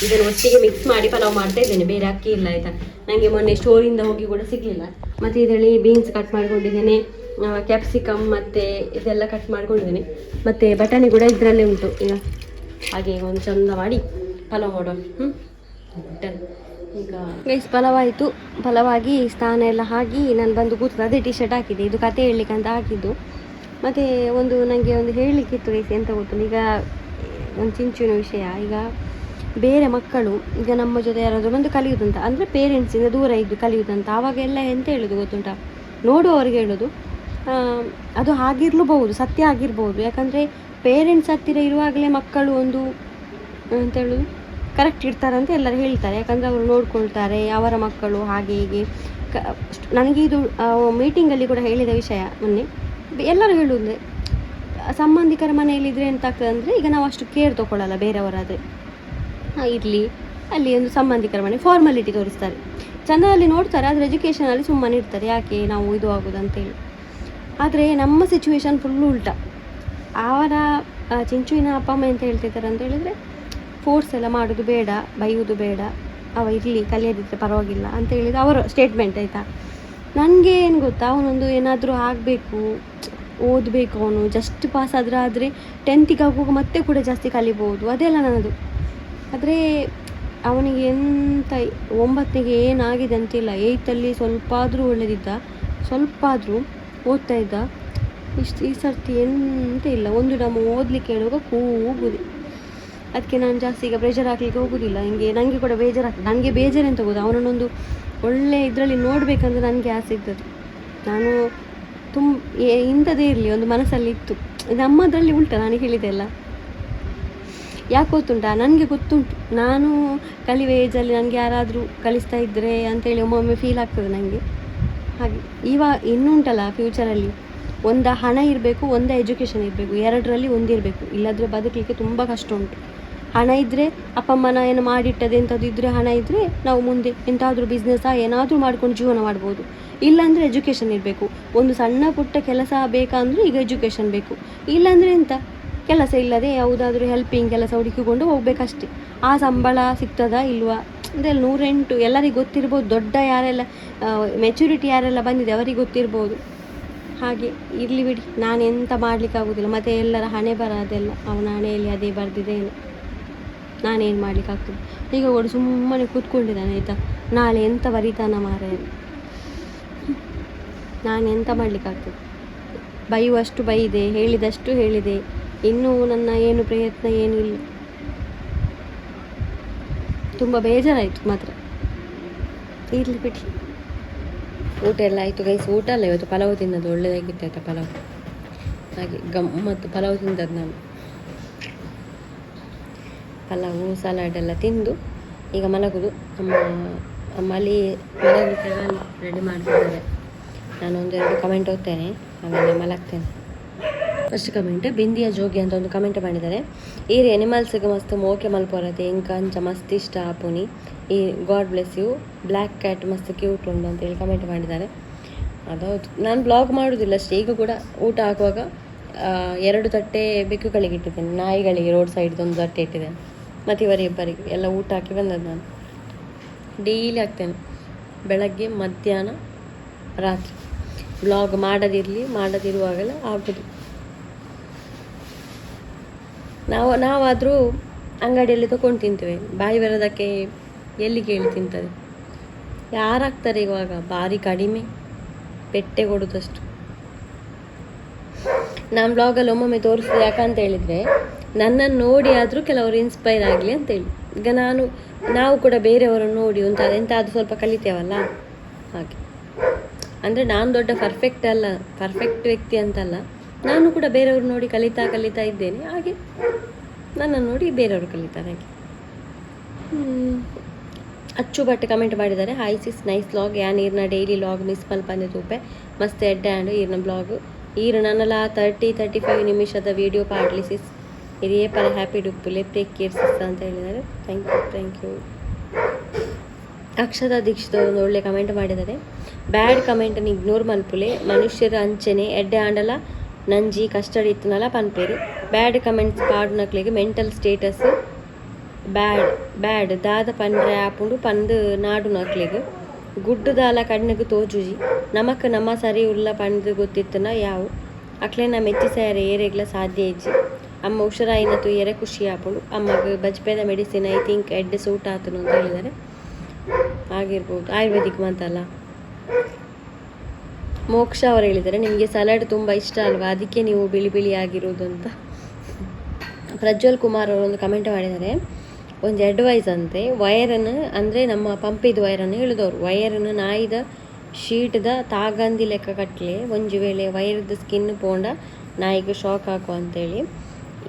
ಇದನ್ನು ಒಟ್ಟಿಗೆ ಮಿಕ್ಸ್ ಮಾಡಿ ಪಲಾವ್ ಮಾಡ್ತಾ ಇದ್ದೇನೆ. ಬೇರೆ ಅಕ್ಕಿ ಇಲ್ಲ ಆಯಿತಾ, ನನಗೆ ಮೊನ್ನೆ ಸ್ಟೋರಿಂದ ಹೋಗಿ ಕೂಡ ಸಿಗಲಿಲ್ಲ. ಮತ್ತು ಇದರಲ್ಲಿ ಬೀನ್ಸ್ ಕಟ್ ಮಾಡ್ಕೊಂಡಿದ್ದೇನೆ, ಕ್ಯಾಪ್ಸಿಕಮ್ ಮತ್ತು ಇದೆಲ್ಲ ಕಟ್ ಮಾಡ್ಕೊಂಡಿದ್ದೇನೆ, ಮತ್ತು ಬಟಾಣಿ ಕೂಡ ಇದರಲ್ಲೇ ಉಂಟು. ಈಗ ಹಾಗೆ ಒಂದು ಚಂದ ಮಾಡಿ ಪಲಾವ್ ಮಾಡೋಣ. ಈಗ ಗೈಸ್, ಪಲಾವಾಯಿತು. ಪಲಾವಾಗಿ ಸ್ನಾನ ಎಲ್ಲ ಆಗಿ ನಾನು ಬಂದು ಕೂತದ್ದು. ಅದೇ ಟಿ ಶರ್ಟ್ ಹಾಕಿದೆ, ಇದು ಕತೆ ಹೇಳಲಿಕ್ಕೆ ಅಂತ ಹಾಕಿದ್ದು. ಮತ್ತು ನನಗೆ ಒಂದು ಹೇಳಲಿಕ್ಕಿತ್ತು ಗೈಸ್, ಎಂತ ಗೊತ್ತು, ಈಗ ಒಂದು ಚಿಂಚಿನ ವಿಷಯ. ಈಗ ಬೇರೆ ಮಕ್ಕಳು ಈಗ ನಮ್ಮ ಜೊತೆ ಯಾರಾದರೂ ಬಂದು ಕಲಿಯೋದಂತ ಅಂದರೆ ಪೇರೆಂಟ್ಸಿಂದ ದೂರ ಇದ್ದು ಕಲಿಯೋದಂತ, ಆವಾಗೆಲ್ಲ ಎಂತ ಹೇಳೋದು ಗೊತ್ತುಂಟ, ನೋಡುವವ್ರಿಗೆ ಹೇಳೋದು ಅದು ಆಗಿರ್ಲೂಬಹುದು, ಸತ್ಯ ಆಗಿರ್ಬೋದು. ಯಾಕಂದರೆ ಪೇರೆಂಟ್ಸ್ ಹತ್ತಿರ ಇರುವಾಗಲೇ ಮಕ್ಕಳು ಒಂದು ಎಂತ ಹೇಳೋದು ಕರೆಕ್ಟ್ ಇರ್ತಾರೆ ಎಲ್ಲರೂ ಹೇಳ್ತಾರೆ. ಯಾಕಂದರೆ ಅವರು ನೋಡ್ಕೊಳ್ತಾರೆ ಅವರ ಮಕ್ಕಳು ಹಾಗೆ ಹೀಗೆ. ನನಗೆ ಇದು ಮೀಟಿಂಗಲ್ಲಿ ಕೂಡ ಹೇಳಿದ ವಿಷಯ ಮೊನ್ನೆ. ಎಲ್ಲರೂ ಹೇಳುವುದೇ, ಸಂಬಂಧಿಕರ ಮನೆಯಲ್ಲಿದ್ದರೆ ಎಂತ ಆಗ್ತದೆ ಅಂದರೆ, ಈಗ ನಾವು ಅಷ್ಟು ಕೇರ್ ತೊಗೊಳ್ಳಲ್ಲ ಬೇರೆಯವರಾದರೆ. ಇರಲಿ ಅಲ್ಲಿ ಒಂದು ಸಂಬಂಧಿಕರ ಮನೆ ಫಾರ್ಮಾಲಿಟಿ ತೋರಿಸ್ತಾರೆ, ಚೆನ್ನದಲ್ಲಿ ನೋಡ್ತಾರೆ, ಆದರೆ ಎಜುಕೇಷನಲ್ಲಿ ಸುಮ್ಮನೆ ಇರ್ತಾರೆ, ಯಾಕೆ ನಾವು ಇದು ಆಗೋದು ಅಂತೇಳಿ. ಆದರೆ ನಮ್ಮ ಸಿಚುವೇಶನ್ ಫುಲ್ಲು ಉಲ್ಟ. ಅವರ ಚಿಂಚುವಿನ ಅಪ್ಪ ಅಮ್ಮ ಎಂತ ಹೇಳ್ತಿದ್ದಾರೆ ಅಂತ ಹೇಳಿದರೆ, ಫೋರ್ಸ್ ಎಲ್ಲ ಮಾಡೋದು ಬೇಡ, ಬೈಯೋದು ಬೇಡ, ಅವ ಇರಲಿ ಕಲಿಯೋದಿದ್ರೆ ಪರವಾಗಿಲ್ಲ ಅಂತ ಹೇಳಿದ ಅವರ ಸ್ಟೇಟ್ಮೆಂಟ್ ಆಯಿತಾ. ನನಗೆ ಏನು ಗೊತ್ತಾ, ಅವನೊಂದು ಏನಾದರೂ ಆಗಬೇಕು, ಓದಬೇಕು, ಅವನು ಜಸ್ಟ್ ಪಾಸ್ ಆದರೆ 10th ಆಗುವಾಗ ಮತ್ತೆ ಕೂಡ ಜಾಸ್ತಿ ಕಲಿಬೋದು, ಅದೆಲ್ಲ ನನ್ನದು. ಆದರೆ ಅವನಿಗೆ ಎಂತ 9ಗೆ ಏನಾಗಿದೆ ಅಂತಿಲ್ಲ, 8ಲ್ಲಿ ಸ್ವಲ್ಪ ಆದರೂ ಒಳ್ಳೆದಿದ್ದ, ಸ್ವಲ್ಪ ಆದರೂ ಓದ್ತಾ ಇದ್ದ. ಈ ಸರ್ತಿ ಎಂತ ಇಲ್ಲ, ಒಂದು ನಮ್ಮ ಓದಲಿಕ್ಕೆ ಹೇಳುವಾಗ ಕೂಗುದು. ಅದಕ್ಕೆ ನಾನು ಜಾಸ್ತಿ ಈಗ ಪ್ರೆಷರ್ ಹಾಕ್ಲಿಕ್ಕೆ ಹೋಗೋದಿಲ್ಲ. ನನಗೆ ಕೂಡ ಬೇಜಾರಾಗ್ತದೆ. ನನಗೆ ಬೇಜಾರು ಅಂತ ಗೊತ್ತಾ, ಅವನನ್ನೊಂದು ಒಳ್ಳೆ ಇದರಲ್ಲಿ ನೋಡಬೇಕಂದ್ರೆ ನನಗೆ ಆಸೆ ಇದ್ದದ್ದು. ನಾನು ಇಂಥದ್ದೇ ಇರಲಿ ಒಂದು ಮನಸ್ಸಲ್ಲಿ ಇತ್ತು. ನಮ್ಮದರಲ್ಲಿ ಉಂಟು, ನಾನು ಹೇಳಿದೆ ಅಲ್ಲ, ಯಾಕೆ ಗೊತ್ತುಂಟಾ, ನನಗೆ ಗೊತ್ತುಂಟು ನಾನು ಕಲಿಯುವ ಏಜಲ್ಲಿ ನನಗೆ ಯಾರಾದರೂ ಕಲಿಸ್ತಾ ಇದ್ದರೆ ಅಂತೇಳಿ ಒಮ್ಮೊಮ್ಮೆ ಫೀಲ್ ಆಗ್ತದೆ ನನಗೆ. ಹಾಗೆ ಇನ್ನುಂಟಲ್ಲ ಫ್ಯೂಚರಲ್ಲಿ, ಒಂದು ಹಣ ಇರಬೇಕು, ಒಂದು ಎಜುಕೇಷನ್ ಇರಬೇಕು, ಎರಡರಲ್ಲಿ ಒಂದಿರಬೇಕು, ಇಲ್ಲಾಂದರೆ ಬದುಕಲಿಕ್ಕೆ ತುಂಬ ಕಷ್ಟ ಉಂಟು. ಹಣ ಇದ್ದರೆ ಅಪ್ಪ ಅಮ್ಮನ ಏನು ಮಾಡಿಟ್ಟದೆ ಎಂಥದ್ದು ಇದ್ದರೆ, ಹಣ ಇದ್ದರೆ ನಾವು ಮುಂದೆ ಎಂತಾದರೂ ಬಿಸ್ನೆಸ್ಸಾ ಏನಾದರೂ ಮಾಡ್ಕೊಂಡು ಜೀವನ ಮಾಡ್ಬೋದು. ಇಲ್ಲಾಂದರೆ ಎಜುಕೇಷನ್ ಇರಬೇಕು. ಒಂದು ಸಣ್ಣ ಪುಟ್ಟ ಕೆಲಸ ಬೇಕಂದ್ರೆ ಈಗ ಎಜುಕೇಷನ್ ಬೇಕು, ಇಲ್ಲಾಂದರೆ ಎಂತ ಕೆಲಸ ಇಲ್ಲದೆ ಯಾವುದಾದ್ರೂ ಹೆಲ್ಪಿಂಗ್ ಕೆಲಸ ಹುಡುಕಿಕೊಂಡು ಹೋಗಬೇಕಷ್ಟೆ. ಆ ಸಂಬಳ ಸಿಗ್ತದಾ ಇಲ್ವಾ ಇದೆಲ್ಲ 108 ಎಲ್ಲರಿಗೂ ಗೊತ್ತಿರ್ಬೋದು. ದೊಡ್ಡ ಯಾರೆಲ್ಲ ಮೆಚುರಿಟಿ ಯಾರೆಲ್ಲ ಬಂದಿದೆ ಅವರಿಗೆ ಗೊತ್ತಿರ್ಬೋದು. ಹಾಗೆ ಇರಲಿ ಬಿಡಿ, ನಾನು ಎಂತ ಮಾಡಲಿಕ್ಕಾಗೋದಿಲ್ಲ. ಮತ್ತು ಎಲ್ಲರ ಹಣೆ ಬರ ಅದೆಲ್ಲ ಅವನ ಹಣೆಯಲ್ಲಿ ಅದೇ ಬರೆದಿದೆ, ನಾನೇನು ಮಾಡಲಿಕ್ಕಾಗ್ತದೆ. ಈಗ ಕೂಡ ಸುಮ್ಮನೆ ಕೂತ್ಕೊಂಡಿದ್ದಾನೆ ಆಯಿತಾ, ನಾಳೆ ಎಂತ ಬರೀತಾನ ಮಾರಾಯ, ನಾನು ಎಂತ ಮಾಡಲಿಕ್ಕಾಗ್ತದೆ. ಬೈಯುವಷ್ಟು ಬೈದೆ, ಹೇಳಿದಷ್ಟು ಹೇಳಿದೆ, ಇನ್ನೂ ನನ್ನ ಏನು ಪ್ರಯತ್ನ ಏನಿಲ್ಲ. ತುಂಬ ಬೇಜಾರಾಯಿತು ಮಾತ್ರ. ಇರಲಿ ಬಿಡಿ. ಊಟ ಎಲ್ಲ ಆಯಿತು ಗೈಸ್. ಊಟ ಅಲ್ಲ, ಇವತ್ತು ಪಲಾವ್ ತಿನ್ನೋದು, ಒಳ್ಳೆಯದಾಗಿತ್ತು ಆಯಿತಾ ಪಲಾವ್. ಹಾಗೆ ಗಮ್ಮತ್ತು ಪಲಾವ್ ತಿಂದದ್ದು ನಾನು. ಪಲಾವು ಸಲಾಡ್ ಎಲ್ಲ ತಿಂದು ಈಗ ಮಲಗೋದು. ಅಮ್ಮ ಅಲ್ಲಿ ಮಲಗಲಿಕ್ಕೆಲ್ಲ ರೆಡಿ ಮಾಡ್ತಿದ್ದಾರೆ. ನಾನು 1-2 ಕಮೆಂಟ್ ಓದ್ತೇನೆ, ಆಮೇಲೆ ಮಲಗ್ತೇನೆ. ಫಸ್ಟ್ ಕಮೆಂಟ್ ಬಿಂದಿಯ ಜೋಗಿ ಅಂತ ಒಂದು ಕಮೆಂಟ್ ಮಾಡಿದ್ದಾರೆ. ಈ ಎನಿಮಲ್ಸ್ಗೆ ಮಸ್ತ್ ಮೋಕೆ ಮಲ್ಪೊರತೆ ಇಂಕ ಅಂಚ ಮಸ್ತ್ ಇಷ್ಟ ಆಪುನಿ, ಈ god bless you, black cat ಮಸ್ತ್ ಕ್ಯೂಟ್ ಉಂಟು ಅಂತೇಳಿ ಕಮೆಂಟ್ ಮಾಡಿದ್ದಾರೆ. ಅದೌದು, ನಾನು ಬ್ಲಾಗ್ ಮಾಡೋದಿಲ್ಲ ಅಷ್ಟೇ. ಈಗ ಕೂಡ ಊಟ ಹಾಕುವಾಗ 2 ತಟ್ಟೆ ಬೆಕ್ಕುಗಳಿಗೆ ಇಟ್ಟಿದ್ದೇನೆ, ನಾಯಿಗಳಿಗೆ ರೋಡ್ ಸೈಡ್ದು 1 ತಟ್ಟೆ ಇಟ್ಟಿದ್ದೇನೆ, ಮತ್ತು ಇವರಿಬ್ಬರಿಗೆ ಎಲ್ಲ ಊಟ ಹಾಕಿ ಬಂದದ್ದು ನಾನು. ಡೈಲಿ ಹಾಕ್ತೇನೆ, ಬೆಳಗ್ಗೆ ಮಧ್ಯಾಹ್ನ ರಾತ್ರಿ. ಬ್ಲಾಗ್ ಮಾಡದಿರುವಾಗಲೇ ಆಗೋದು. ನಾವಾದರೂ ಅಂಗಡಿಯಲ್ಲಿ ತೊಗೊಂಡು ತಿಂತೇವೆ, ಬಾಯಿ ಬರೋದಕ್ಕೆ ಎಲ್ಲಿ ಕೇಳಿ ತಿಂತದೆ. ಯಾರಾಗ್ತಾರೆ ಇವಾಗ? ಭಾರಿ ಕಡಿಮೆ, ಪೆಟ್ಟೆ ಕೊಡೋದಷ್ಟು. ನಾನು ಬ್ಲಾಗಲ್ಲಿ ಒಮ್ಮೊಮ್ಮೆ ತೋರಿಸಿದೆ, ಯಾಕಂತ ಹೇಳಿದರೆ ನನ್ನನ್ನು ನೋಡಿ ಆದರೂ ಕೆಲವರು ಇನ್ಸ್ಪೈರ್ ಆಗಲಿ ಅಂತೇಳಿ. ಈಗ ನಾವು ಕೂಡ ಬೇರೆಯವರನ್ನು ನೋಡಿ ಎಂತಾದರೂ ಸ್ವಲ್ಪ ಕಲಿತೇವಲ್ಲ, ಹಾಗೆ. ಅಂದರೆ ನಾನು ದೊಡ್ಡ ಪರ್ಫೆಕ್ಟ್ ವ್ಯಕ್ತಿ ಅಂತಲ್ಲ, ನಾನು ಕೂಡ ಬೇರೆಯವ್ರು ನೋಡಿ ಕಲಿತಾ ಇದ್ದೇನೆ. ಹಾಗೆ ನನ್ನನ್ನು ನೋಡಿ ಬೇರೆಯವರು ಕಲಿತಾರೆ. ಹಾಗೆ ಅಚ್ಚು ಭಟ್ ಕಮೆಂಟ್ ಮಾಡಿದ್ದಾರೆ, ಹಾಯ್ ಸಿಸ್, ನೈಸ್ ಲಾಗ್, ಯಾನ್ ಈರ್ನ ಡೈಲಿ ಲಾಗ್ ಮಿಸ್ ಮಲ್ಪಂದೆ ತೂಪೆ ಮಸ್ತ್ ಎಡ್ಡೆ ಆ್ಯಂಡ್ ಈರ್ನ ಬ್ಲಾಗ್ ನನ್ನಲ್ಲ 30-35 ನಿಮಿಷದ ವಿಡಿಯೋ ಪಾಡ್ಲಿ ಸಿಸ್, ಹಿರಿಯೇ ಪರ ಹ್ಯಾಪಿ ಡುಪ್ಪುಲೆ, ಟೇಕ್ ಕೇರ್ ಸಿಸ್ ಅಂತ ಹೇಳಿದ್ದಾರೆ. Thank you. ಅಕ್ಷತಾ ದೀಕ್ಷಿತ್ ಒಂದು ಒಳ್ಳೆ ಕಮೆಂಟ್ ಮಾಡಿದ್ದಾರೆ, ಬ್ಯಾಡ್ ಕಮೆಂಟನ್ನು ಇಗ್ನೋರ್ ಮಲ್ಪುಲೆ, ಮನುಷ್ಯರ ಅಂಚನೆ ಎಡ್ಡೆ ಆಂಡಲ ನಂಜಿ ಕಷ್ಟಡ್ ಇತ್ತನಲ್ಲ ಪನ್ಪೇರು, ಬ್ಯಾಡ್ ಕಮೆಂಟ್ಸ್ ಪಾಡು ನಕ್ಲಿಗೆ ಮೆಂಟಲ್ ಸ್ಟೇಟಸ್ ಬ್ಯಾಡ್ ದಾದ ಪಂಡ್ರೆ ಆಪುಂಡು ಪಂದು ನಾಡು ನಕ್ಲಿಗೆ ಗುಡ್ಡು ದಾಲ ಕಣ್ಣಿಗೆ ತೋಜುಜಿ ನಮಕ್ ನಮ್ಮ ಸರಿ ಉಲ್ಲ ಪಂದು ಗೊತ್ತಿತ್ತನ ಯಾವು ಅಕ್ಲೇನ ಮೆಚ್ಚಿ ಸ್ಯಾರೆ ಏರೆಗ್ಲ ಸಾಧ್ಯ ಇಜ್ಜಿ ಅಮ್ಮ ಹುಷಾರಾಯಿನ ತುಯ್ಯರೆ ಖುಷಿ ಆಪುಂಡು ಅಮ್ಮಗೆ ಬಜ್ಪೇದ ಮೆಡಿಸಿನ್ ಐ ಥಿಂಕ್ ಎಡ್ಡೆ ಸೂಟ್ ಆತನು ಅಂತ ಹೇಳಿದ್ದಾರೆ. ಆಗಿರ್ಬೋದು, ಆಯುರ್ವೇದಿಕ್ ಅಂತಲ್ಲ. ಮೋಕ್ಷ ಅವರು ಹೇಳಿದ್ದಾರೆ, ನಿಮಗೆ ಸಲಾಡ್ ತುಂಬ ಇಷ್ಟ ಅಲ್ವಾ, ಅದಕ್ಕೆ ನೀವು ಬಿಳಿ ಆಗಿರೋದು ಅಂತ. ಪ್ರಜ್ವಲ್ ಕುಮಾರ್ ಅವರು ಒಂದು ಕಮೆಂಟ್ ಮಾಡಿದ್ದಾರೆ, ಒಂದು ಅಡ್ವೈಸ್ ಅಂತೆ, ವೈರನ್ನು ಅಂದರೆ ನಮ್ಮ ಪಂಪಿದ ವೈರನ್ನು ಹೇಳಿದವರು, ವೈರನ್ನು ನಾಯಿದ ಶೀಟ್ದ ತಾಗಂದಿ ಲೆಕ್ಕ ಕಟ್ಟಲೆ ಒಂದು ವೇಳೆ ವೈರದ ಸ್ಕಿನ್ ಪೋಂಡ ನಾಯಿಗೆ ಶಾಕ್ ಹಾಕು ಅಂತೇಳಿ.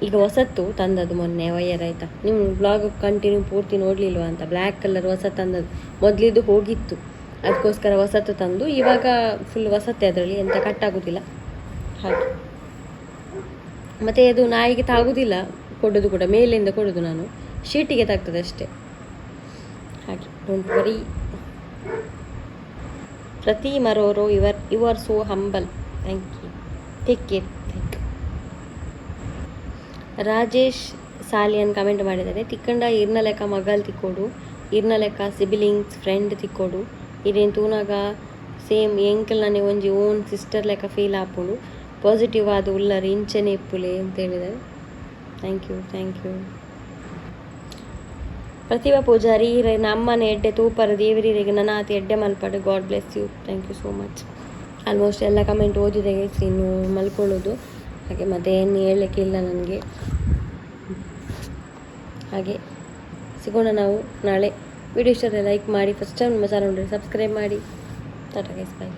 ಈಗ ಹೊಸತ್ತು ತಂದದ್ದು ಮೊನ್ನೆ ವೈರ್, ಆಯಿತಾ, ನೀವು ಬ್ಲಾಗ್ ಕಂಟಿನ್ಯೂ ಪೂರ್ತಿ ನೋಡಲಿಲ್ವ ಅಂತ. ಬ್ಲ್ಯಾಕ್ ಕಲರ್ ಹೊಸ ತಂದದ್ದು, ಮೊದಲಿದ್ದು ಹೋಗಿತ್ತು, ಅದಕ್ಕೋಸ್ಕರ ಹೊಸತ್ತು ತಂದು ಇವಾಗ ಫುಲ್ ಹೊಸತ್ತೆ, ಅದರಲ್ಲಿ ಎಂತ ಕಟ್ಟಾಗೋದಿಲ್ಲ ಹಾಗೆ. ಮತ್ತು ಅದು ನಾಯಿಗೆ ತಾಗೋದಿಲ್ಲ, ಕೊಡೋದು ಕೂಡ ಮೇಲಿಂದ ಕೊಡೋದು, ನಾನು ಶೀಟಿಗೆ ತಾಗ್ತದೆ ಅಷ್ಟೇ ಹಾಗೆ. Don't worry. ಪ್ರತಿ ಮರೋರೋ you are so humble, thank you, take care. Rajesh Salian comment ಮಾಡಿದ್ದಾರೆ, ತಿಕ್ಕಂಡ ಇರ್ನ ಲೆಕ್ಕ ಮಗಲ್ ತಿಕ್ಕೋಡು, ಇರ್ನ ಲೆಕ್ಕ ಸಿಬಿಲಿಂಗ್ಸ್ ಫ್ರೆಂಡ್ ತಿಕ್ಕೋಡು, ಇದೇನು ತೂನಾಗ ಸೇಮ್ ಎಂಕಲ್ನೇ ಒಂಜಿ ಓನ್ ಸಿಸ್ಟರ್ ಲೆಕ್ಕ ಫೀಲ್ ಆಪುಂಡು, ಪಾಸಿಟಿವ್ ಆದ ಉಲ್ಲರಿ ಇಂಚನೆ ಇಪ್ಪುಲೆ ಅಂತ ಹೇಳಿದ್ದಾರೆ. Thank you. ಪ್ರತಿಭಾ ಪೂಜಾರಿ ನಮ್ಮನೆ ಎಡ್ಡೆ ತೂಪರ ದೇವರಿಗೆ ನನಾತಿ ಎಡ್ಡೆ ಮಲ್ಪಡು, God bless you, thank you so much. Almost ಎಲ್ಲ ಕಮೆಂಟ್ ಓದಿದೆ ಗೈಸ್, ಇನ್ನು ಮಲ್ಕೊಳ್ಳೋದು ಹಾಗೆ, ಮತ್ತೆ ಏನು ಹೇಳಲಿಕ್ಕಿಲ್ಲ ನನಗೆ. ಹಾಗೆ ಸಿಗೋಣ ನಾವು ನಾಳೆ. ವಿಡಿಯೋ ಇಷ್ಟ ಲೈಕ್ ಮಾಡಿ, ಫಸ್ಟ್ ಟೈಮ್ ನಮ್ಮ ಚಾನಲ್ ಸಬ್ಸ್ಕ್ರೈಬ್ ಮಾಡಿ. Tata guys, by.